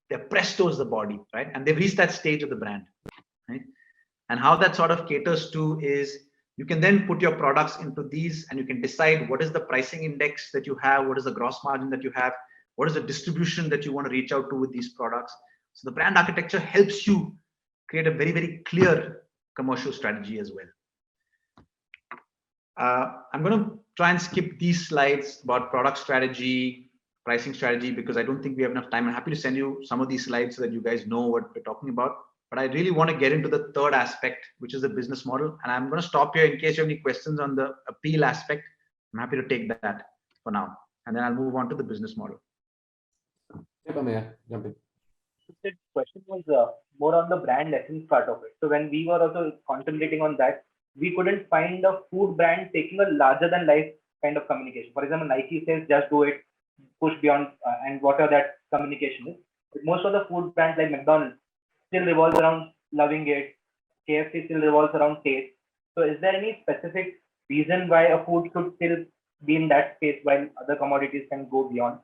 their Presto is the body, right? And they've reached that stage of the brand, right? And how that sort of caters to is, you can then put your products into these and you can decide what is the pricing index that you have, what is the gross margin that you have, what is the distribution that you want to reach out to with these products. So the brand architecture helps you create a very, very clear commercial strategy as well. I'm going to try and skip these slides about product strategy, pricing strategy, because I don't think we have enough time. I'm happy to send you some of these slides so that you guys know what we're talking about. But I really want to get into the third aspect, which is the business model. And I'm going to stop here in case you have any questions on the appeal aspect. I'm happy to take that for now. And then I'll move on to the business model. Jump in. The question was more on the brand essence part of it. So when we were also contemplating on that, we couldn't find a food brand taking a larger than life kind of communication. For example, Nike says just do it, push beyond, and whatever that communication is. But most of the food brands like McDonald's still revolves around loving it. KFC still revolves around taste. So is there any specific reason why a food should still be in that space while other commodities can go beyond?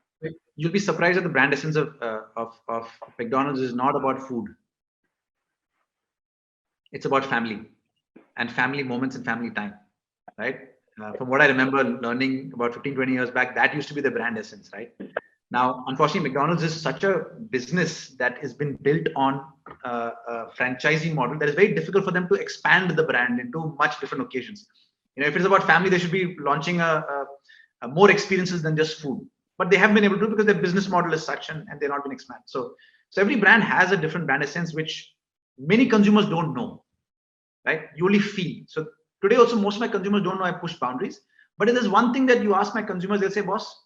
You'll be surprised that the brand essence of McDonald's is not about food. It's about family and family moments and family time, right? From what I remember learning about 15, 20 years back, that used to be the brand essence, right? Now, unfortunately, McDonald's is such a business that has been built on a franchising model that is very difficult for them to expand the brand into much different occasions. You know, if it's about family, they should be launching more experiences than just food. But they haven't been able to because their business model is such and they're not been expanded. So every brand has a different brand essence, which many consumers don't know, right? You only feel. So today also, most of my consumers don't know I push boundaries. But if there's one thing that you ask my consumers, they'll say, boss,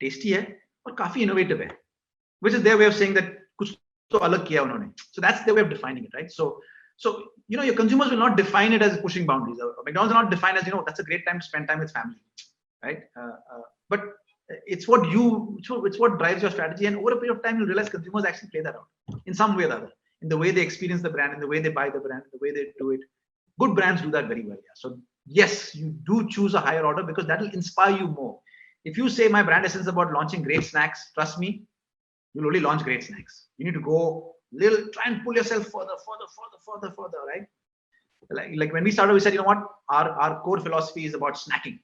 tasty hai or kafi innovative hai, which is their way of saying that kuch to alag kiya unhone. So that's their way of defining it, right? So you know, your consumers will not define it as pushing boundaries. McDonald's are not defined as, you know, that's a great time to spend time with family, right? But It's what drives your strategy. And over a period of time, you realize consumers actually play that out in some way or the other, in the way they experience the brand, in the way they buy the brand, in the way they do it. Good brands do that very well. Yeah. So yes, you do choose a higher order because that will inspire you more. If you say my brand essence is about launching great snacks, trust me, you'll only launch great snacks. You need to go try and pull yourself further, right? Like when we started, we said, you know what, our core philosophy is about snacking.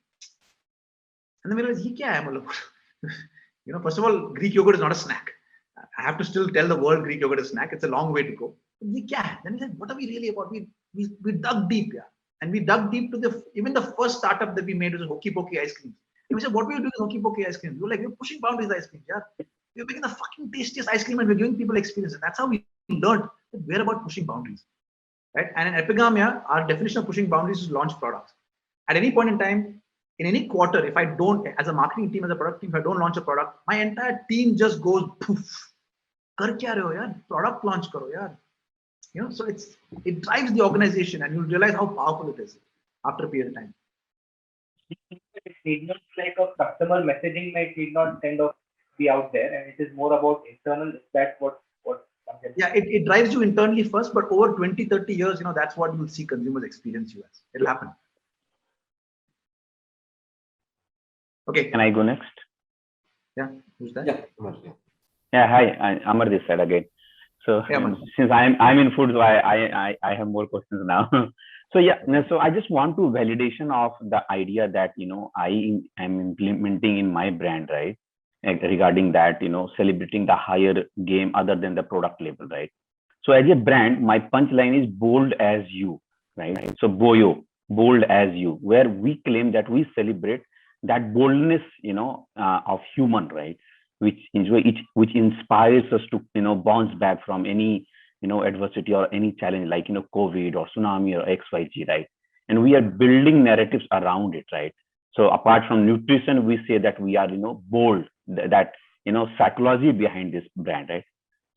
And then we realized, you know, first of all, Greek yogurt is not a snack. I have to still tell the world Greek yogurt is a snack. It's a long way to go. Then we said, what are we really about? We dug deep, yeah. And we dug deep to even the first startup that we made was Hokey Pokey ice cream. And we said, what were you doing with Hokey Pokey ice cream? We're pushing boundaries ice cream, yeah. We're making the fucking tastiest ice cream and we're giving people experience. And that's how we learned that we're about pushing boundaries, right? And in Epigamia, our definition of pushing boundaries is launch products. At any point in time, in any quarter, if I don't, as a marketing team, as a product team, if I don't launch a product, my entire team just goes poof. Kar kya rahe ho yaar? Product launch karo yaar. You know, so it drives the organization, and you'll realize how powerful it is after a period of time. It need not like a customer messaging might need not kind of be out there, and it is more about internal. Is that what? Yeah, it drives you internally first, but over 20, 30 years, you know, that's what you'll see consumers experience you as. It'll happen. Okay. Can I go next? Yeah. Who's that? Yeah. Amar, yeah. Yeah. Hi, Amar this side again. So since I'm in food, so I have more questions now. So yeah, so I just want to validation of the idea that, you know, I am implementing in my brand, right? Regarding that, you know, celebrating the higher game other than the product level, right? So as a brand, my punchline is bold as you, right? So Boyo, bold as you, where we claim that we celebrate that boldness, you know, of human, right? Which inspires us to, you know, bounce back from any, you know, adversity or any challenge like, you know, COVID or tsunami or XYZ, right? And we are building narratives around it, right? So apart from nutrition, we say that we are, you know, bold, that, you know, psychology behind this brand, right?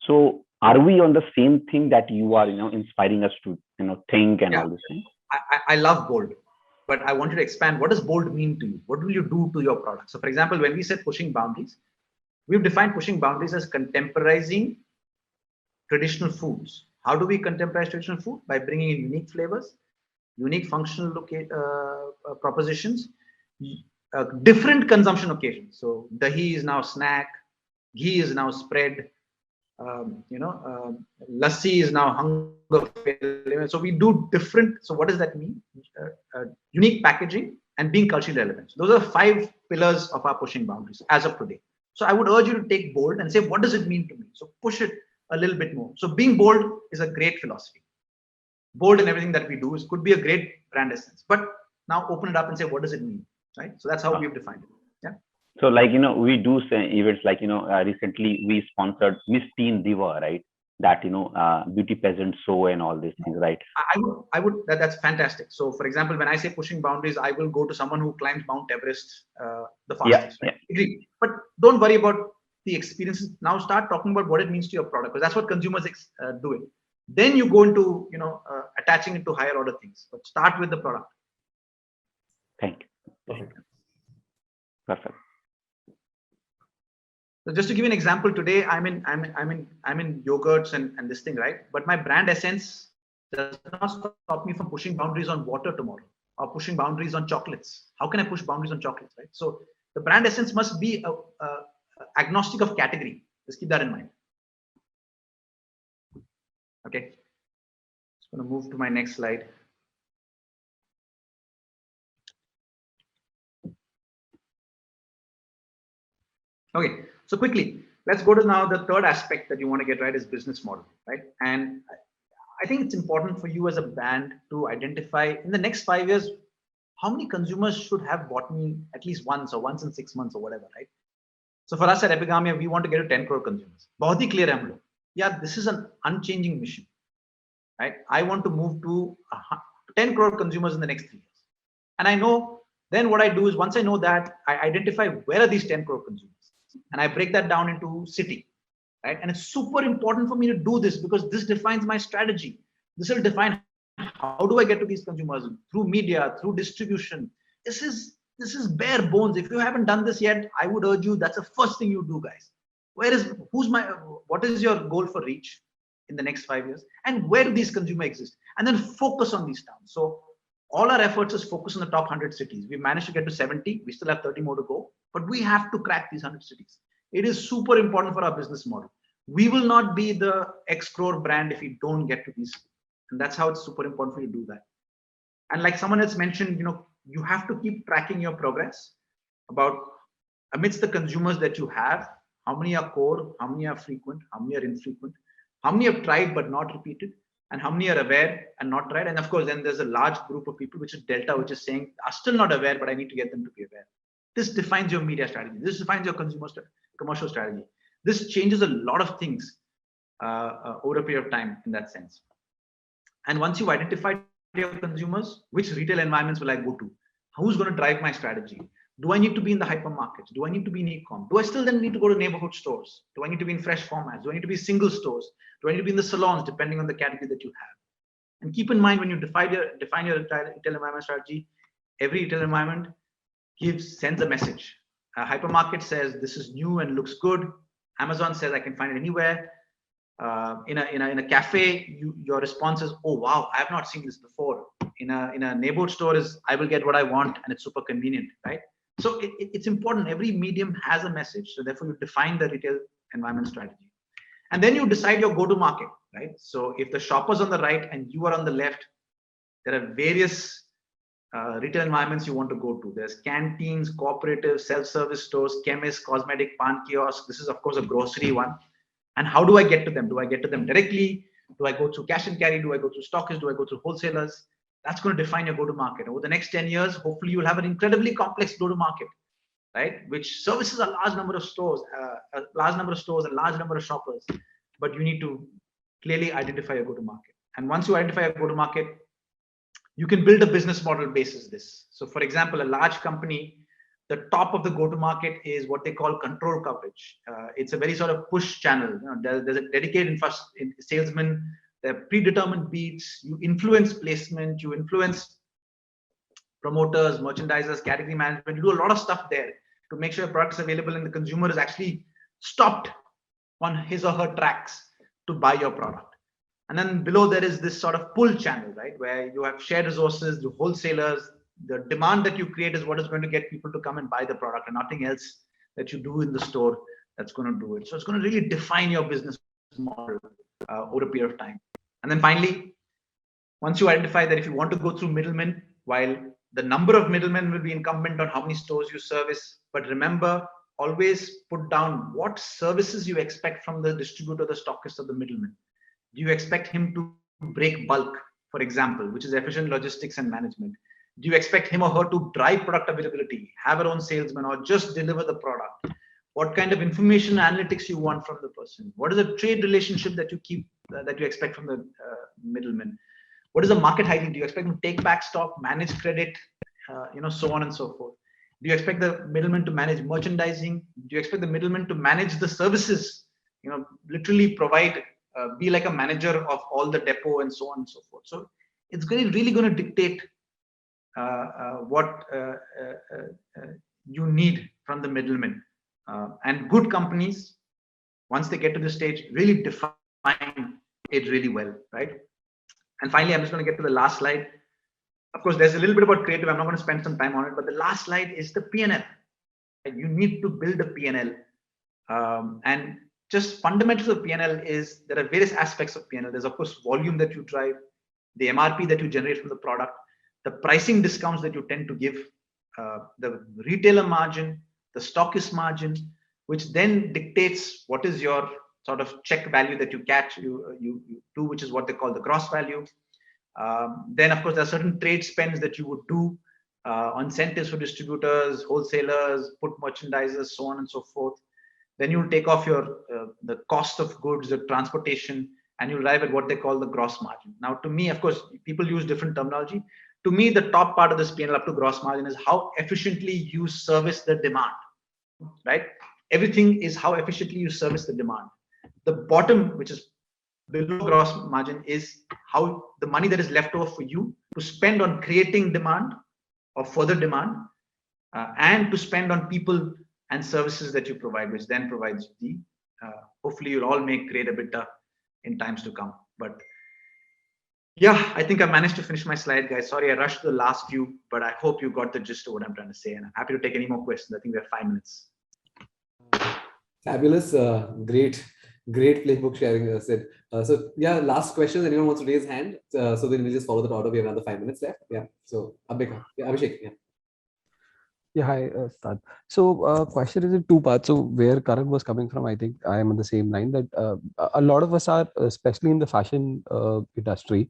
So are we on the same thing that you are, you know, inspiring us to, you know, think and all these things? I love bold, but I wanted to expand. What does bold mean to you? What will you do to your product? So for example, when we said pushing boundaries, we've defined pushing boundaries as contemporizing traditional foods. How do we contemporize traditional food? By bringing in unique flavors, unique functional propositions, different consumption occasions. So dahi is now snack, ghee is now spread, lassi is now hunger. So we do different. So what does that mean? Unique packaging and being culturally relevant. So those are 5 pillars of our pushing boundaries as of today. So I would urge you to take bold and say, what does it mean to me? So push it a little bit more. So being bold is a great philosophy. Bold in everything that we do could be a great brand essence. But now open it up and say, what does it mean? Right? So that's how we've defined it. Yeah. So like, you know, we do say events like, you know, recently we sponsored Miss Teen Diva, right? That, you know, beauty pageant show and all these things, right? I would that's fantastic. So for example, when I say pushing boundaries, I will go to someone who climbs Mount Everest the fastest. Yeah, right? Agree. But don't worry about the experiences. Now start talking about what it means to your product, because that's what consumers do it. Then you go into, you know, attaching it to higher order things. But start with the product. Thank you. Perfect. So just to give you an example, today I'm in yogurts and this thing, right? But my brand essence does not stop me from pushing boundaries on water tomorrow or pushing boundaries on chocolates. How can I push boundaries on chocolates, right? So the brand essence must be agnostic of category. Just keep that in mind. Okay. Just going to move to my next slide. Okay, so quickly, let's go to now the third aspect that you want to get right is business model, right? And I think it's important for you as a brand to identify in the next 5 years, how many consumers should have bought me at least once or once in 6 months or whatever, right? So for us at Epigamia, we want to get to 10 crore consumers. बहुत ही clear है हम लोग. Yeah, this is an unchanging mission, right? I want to move to 10 crore consumers in the next 3 years. And I know then what I do is once I know that, I identify where are these 10 crore consumers. And I break that down into city, right? And it's super important for me to do this because this defines my strategy. This will define how do I get to these consumers through media, through distribution. This This is bare bones. If you haven't done this yet, I would urge you, that's the first thing you do, guys. What is your goal for reach in the next 5 years? And where do these consumers exist? And then focus on these towns. So all our efforts is focused on the top 100 cities. We managed to get to 70. We still have 30 more to go, but we have to crack these 100 cities. It is super important for our business model. We will not be the X crore brand if we don't get to these. And that's how it's super important for you to do that. And like someone else mentioned, you have to keep tracking your progress about amidst the consumers that you have, how many are core, how many are frequent, how many are infrequent, how many have tried but not repeated, and how many are aware and not tried. And of course, then there's a large group of people, which is Delta, which is saying, are still not aware, but I need to get them to be aware. This defines your media strategy. This defines your commercial strategy. This changes a lot of things over a period of time in that sense. And once you've identified your consumers, which retail environments will I go to? Who's going to drive my strategy? Do I need to be in the hypermarkets? Do I need to be in e-com? Do I still then need to go to neighborhood stores? Do I need to be in fresh formats? Do I need to be single stores? Do I need to be in the salons, depending on the category that you have? And keep in mind, when you define your retail environment strategy, every retail environment sends a message. A hypermarket says this is new and looks good. Amazon says I can find it anywhere. In a cafe, your response is, oh wow, I have not seen this before. In a neighborhood store is, I will get what I want and it's super convenient, right? So it's important. Every medium has a message. So therefore you define the retail environment strategy. And then you decide your go-to-market, right? So if the shopper's on the right and you are on the left, there are various retail environments you want to go to. There's canteens, cooperatives, self-service stores, chemists, cosmetic, pan kiosks. This is of course a grocery one. And how do I get to them? Do I get to them directly? Do I go through cash and carry? Do I go through stockists? Do I go through wholesalers? That's going to define your go-to-market. Over the next 10 years, hopefully you'll have an incredibly complex go-to-market, right? Which services a large number of stores, a large number of shoppers. But you need to clearly identify your go-to-market. And once you identify your go-to-market, you can build a business model basis this. So for example, a large company, the top of the go-to-market is what they call control coverage. It's a very sort of push channel. There's a dedicated salesman. There are predetermined beats. You influence placement. You influence promoters, merchandisers, category management. You do a lot of stuff there to make sure your product is available and the consumer is actually stopped on his or her tracks to buy your product. And then below there is this sort of pull channel, right, where you have shared resources, the wholesalers. The demand that you create is what is going to get people to come and buy the product, and nothing else that you do in the store that's going to do it. So it's going to really define your business model over a period of time. And then finally, once you identify that if you want to go through middlemen, while the number of middlemen will be incumbent on how many stores you service, but remember, always put down what services you expect from the distributor, the stockist, or the middleman. Do you expect him to break bulk, for example, which is efficient logistics and management? Do you expect him or her to drive product availability, have her own salesman, or just deliver the product? What kind of information analytics you want from the person? What is the trade relationship that you keep, that you expect from the middleman? What is the market hygiene? Do you expect them to take back stock, manage credit, so on and so forth? Do you expect the middleman to manage merchandising? Do you expect the middleman to manage the services? Literally provide, be like a manager of all the depot and so on and so forth. So it's really going to dictate what you need from the middleman. And good companies, once they get to this stage, really define it really well, right? And finally, I'm just going to get to the last slide. Of course, there's a little bit about creative. I'm not going to spend some time on it, but the last slide is the P&L. You need to build a P&L. And just fundamentals of P&L is there are various aspects of P&L. There's of course volume that you drive, the MRP that you generate from the product, the pricing discounts that you tend to give, the retailer margin, the stockist margin, which then dictates what is your sort of check value that you do, which is what they call the gross value. Then of course there are certain trade spends that you would do on incentives for distributors, wholesalers, put merchandisers, so on and so forth. Then you'll take off your the cost of goods, the transportation, and you'll arrive at what they call the gross margin. Now, to me, of course, people use different terminology. To me, the top part of this P&L up to gross margin is how efficiently you service the demand, right? Everything is how efficiently you service the demand. The bottom, which is below gross margin, is how the money that is left over for you to spend on creating demand or further demand and to spend on people and services that you provide, which then provides the, hopefully you'll all make great EBITDA in times to come. But yeah, I think I managed to finish my slide, guys. Sorry, I rushed the last few, but I hope you got the gist of what I'm trying to say. And I'm happy to take any more questions. I think we have 5 minutes. Fabulous. Great playbook sharing, Sid. So yeah, last question. Anyone wants to raise hand? So then we'll just follow the order. We have another 5 minutes left. Yeah. So Abhishek. Yeah. Yeah, hi, Siddarth. So, question is in two parts. So, where Karan was coming from, I think I am on the same line that a lot of us are, especially in the fashion industry,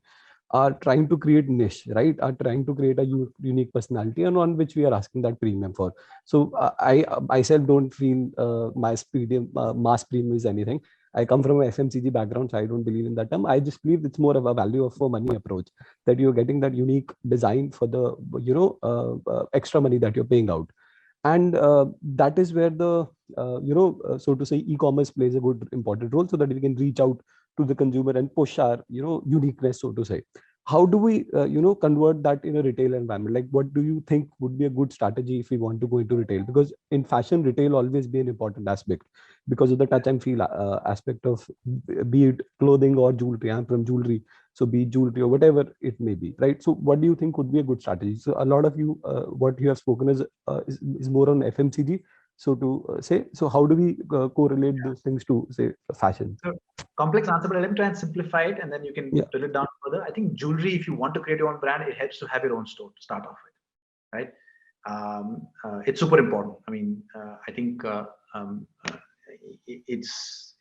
are trying to create niche, right? Are trying to create a unique personality, and on which we are asking that premium for. So, I myself don't feel mass premium is anything. I come from a FMCG background, so I don't believe in that term. I just believe it's more of a value of for money approach, that you're getting that unique design for the extra money that you're paying out. And that is where the so to say e-commerce plays a good important role, so that we can reach out to the consumer and push our uniqueness, so to say. How do we convert that in a retail environment? Like, what do you think would be a good strategy if we want to go into retail? Because in fashion, retail always be an important aspect because of the touch and feel aspect of, be it clothing or jewelry. I'm from jewelry, so be it jewelry or whatever it may be, right? So what do you think would be a good strategy? So a lot of you, what you have spoken is more on FMCG. So to say, so how do we correlate those things to say fashion? So, complex answer, but let me try and simplify it, and then you can drill it down further. I think jewelry, if you want to create your own brand, it helps to have your own store to start off with, right? It's super important. I mean, I think it's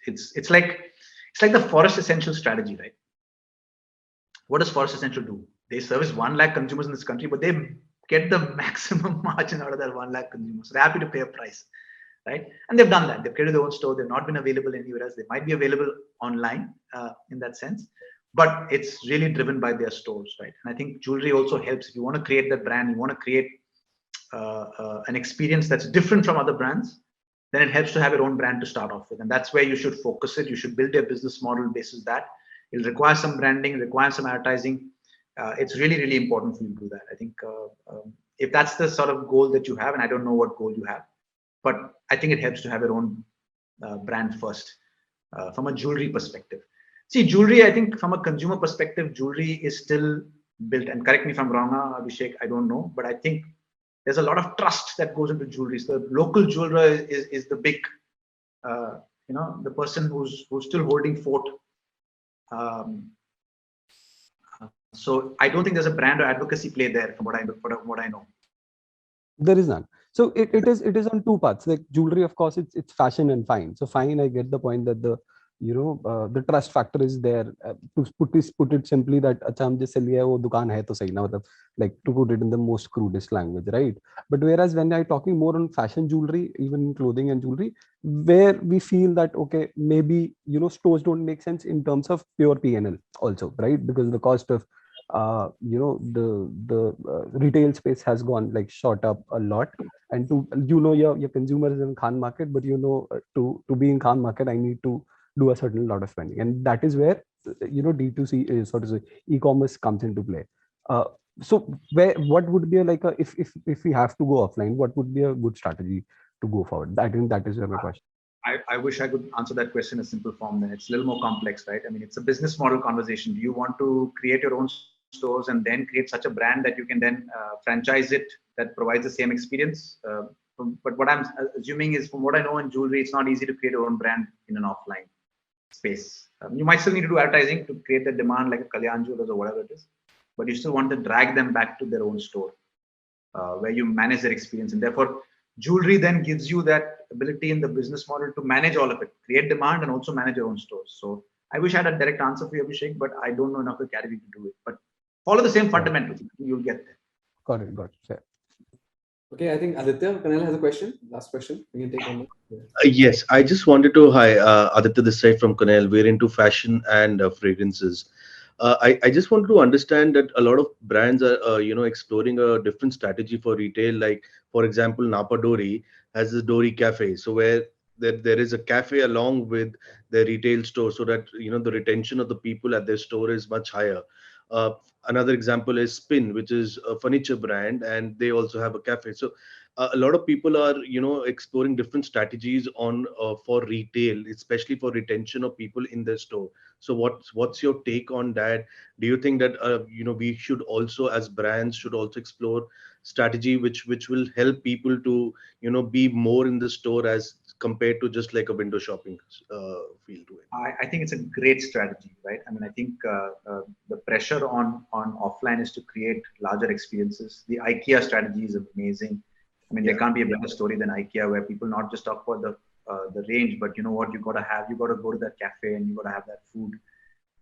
like the Forest Essential strategy, right? What does Forest Essential do? They service 1 lakh consumers in this country, but they get the maximum margin out of that 1 lakh consumers. So they're happy to pay a price, right? And they've done that. They've created their own store. They've not been available anywhere else. They might be available online in that sense, but it's really driven by their stores, right? And I think jewelry also helps. If you want to create that brand, you want to create an experience that's different from other brands, then it helps to have your own brand to start off with. And that's where you should focus it. You should build your business model basis that. It'll require some branding, require some advertising. It's really, really important for you to do that. I think if that's the sort of goal that you have, and I don't know what goal you have, but I think it helps to have your own brand first from a jewelry perspective. See, jewelry, I think from a consumer perspective, jewelry is still built, and correct me if I'm wrong, Abhishek, I don't know, but I think there's a lot of trust that goes into jewelry. So the local jeweler is the big, the person who's still holding fort. So I don't think there's a brand or advocacy play there from what I know. There is none. So it is on two parts. Like jewelry, of course, it's fashion and fine. So fine, I get the point that the trust factor is there. To put it simply, that acha hum je liya wo dukaan hai to sahi na, matlab, like to put it in the most crudest language, right? But whereas when I'm talking more on fashion jewelry, even clothing and jewelry, where we feel that okay, maybe stores don't make sense in terms of pure P&L also, right? Because the cost of the retail space has gone like shot up a lot, and to your consumer is in Khan market, but to be in Khan market I need to do a certain lot of spending, and that is where D2C is, sort of say, e-commerce comes into play. So what would be if we have to go offline, what would be a good strategy to go forward? I think that is my question. I wish I could answer that question in a simple form. Then it's a little more complex, right? I mean, it's a business model conversation. Do you want to create your own stores and then create such a brand that you can then franchise it that provides the same experience? But what I'm assuming is, from what I know in jewelry, it's not easy to create your own brand in an offline space. You might still need to do advertising to create the demand, like a Kalyan Jewelers or whatever it is, but you still want to drag them back to their own store where you manage their experience. And therefore, jewelry then gives you that ability in the business model to manage all of it, create demand and also manage your own stores. So I wish I had a direct answer for you, Abhishek, but I don't know enough of the category to do it. But follow the same fundamentals, you'll get there. Got it. Fair. Okay, I think Aditya Kanal has a question. Last question. We can take one more. Yes, I just wanted to, hi, Aditya this side from Kanal. We're into fashion and fragrances. I just wanted to understand that a lot of brands are, exploring a different strategy for retail. Like, for example, Napa Dori has a Dori Cafe. So where there is a cafe along with their retail store, so that, the retention of the people at their store is much higher. Another example is Spin, which is a furniture brand, and they also have a cafe. So a lot of people are exploring different strategies on for retail, especially for retention of people in the store. So what's your take on that? Do you think that we should also, as brands, should also explore strategy which will help people to be more in the store as compared to just like a window shopping feel to it? I think it's a great strategy, right? I mean, I think the pressure on offline is to create larger experiences. The IKEA strategy is amazing. I mean, there can't be a better story than IKEA, where people not just talk about the range, but you know what, you got to go to that cafe and you got to have that food.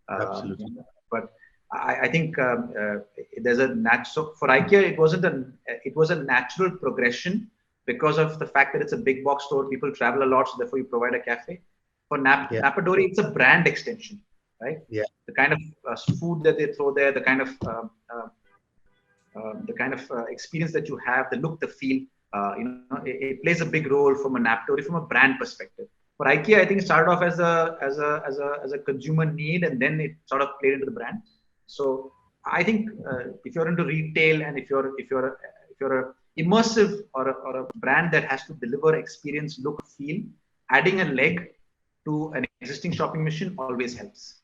Absolutely. But I think there's a natural, for IKEA, it was a natural progression because of the fact that it's a big box store. People travel a lot, so therefore you provide a cafe. For Napadori, it's a brand extension, right? Yeah. The kind of food that they throw there, the kind of experience that you have, the look, the feel, it plays a big role from a Napadori, from a brand perspective. For IKEA, I think it started off as a consumer need, and then it sort of played into the brand. So I think if you're into retail, and if you're a immersive or a brand that has to deliver experience, look, feel, adding a leg to an existing shopping mission always helps,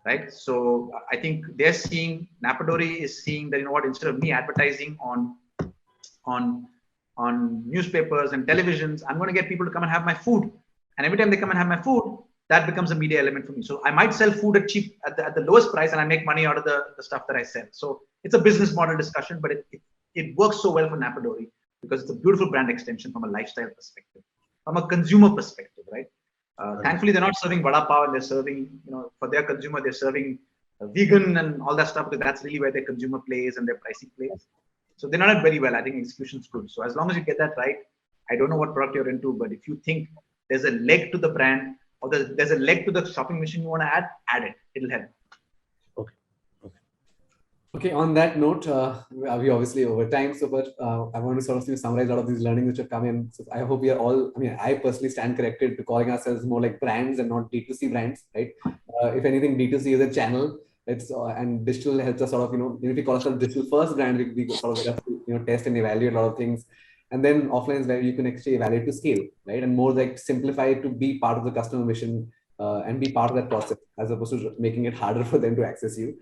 right? So I think Napadori is seeing that, you know what, instead of me advertising on newspapers and televisions, I'm going to get people to come and have my food. And every time they come and have my food, that becomes a media element for me. So I might sell food at the lowest price, and I make money out of the stuff that I sell. So it's a business model discussion, but it works so well for Napadori because it's a beautiful brand extension from a lifestyle perspective, from a consumer perspective, right? Thankfully, they're not serving vada pav, and they're serving, for their consumer, they're serving vegan and all that stuff, because that's really where their consumer plays and their pricing plays. So they're not very well. I think execution's good. So as long as you get that right, I don't know what product you're into, but if you think there's a leg to the brand, or there's a leg to the shopping machine you want to add it. It'll help. Okay, on that note, we obviously over time, so but I want to sort of summarize a lot of these learnings which have come in. So I hope we are all, I personally stand corrected to calling ourselves more like brands and not D2C brands, right? If anything, D2C is a channel. And digital helps us sort of, if we call ourselves digital first brand, we sort of get to, test and evaluate a lot of things. And then offline is where you can actually evaluate to scale, right? And more like simplify it to be part of the customer mission and be part of that process, as opposed to making it harder for them to access you.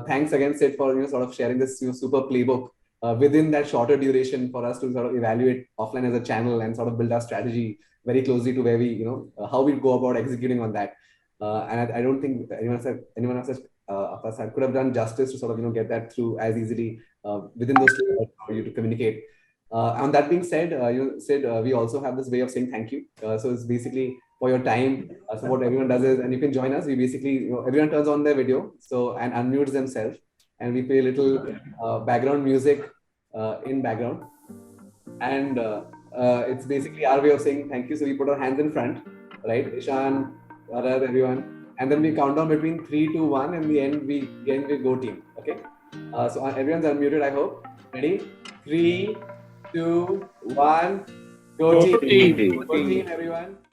Thanks again, Sid, for sort of sharing this super playbook within that shorter duration for us to sort of evaluate offline as a channel and sort of build our strategy very closely to where we, how we go about executing on that. And I don't think anyone of us could have done justice to sort of get that through as easily within those 2 hours for you to communicate. On that being said, you said we also have this way of saying thank you. So it's basically for your time. So what everyone does is, and you can join us, we basically, everyone turns on their video and unmutes themselves, and we play a little background music in background. And it's basically our way of saying thank you. So we put our hands in front, right? Ishan, Bharat, everyone. And then we count down between 3 to 1, and the end we go team. Okay. So everyone's unmuted, I hope. Ready? 3, 2, 1. Go team. Go team, everyone.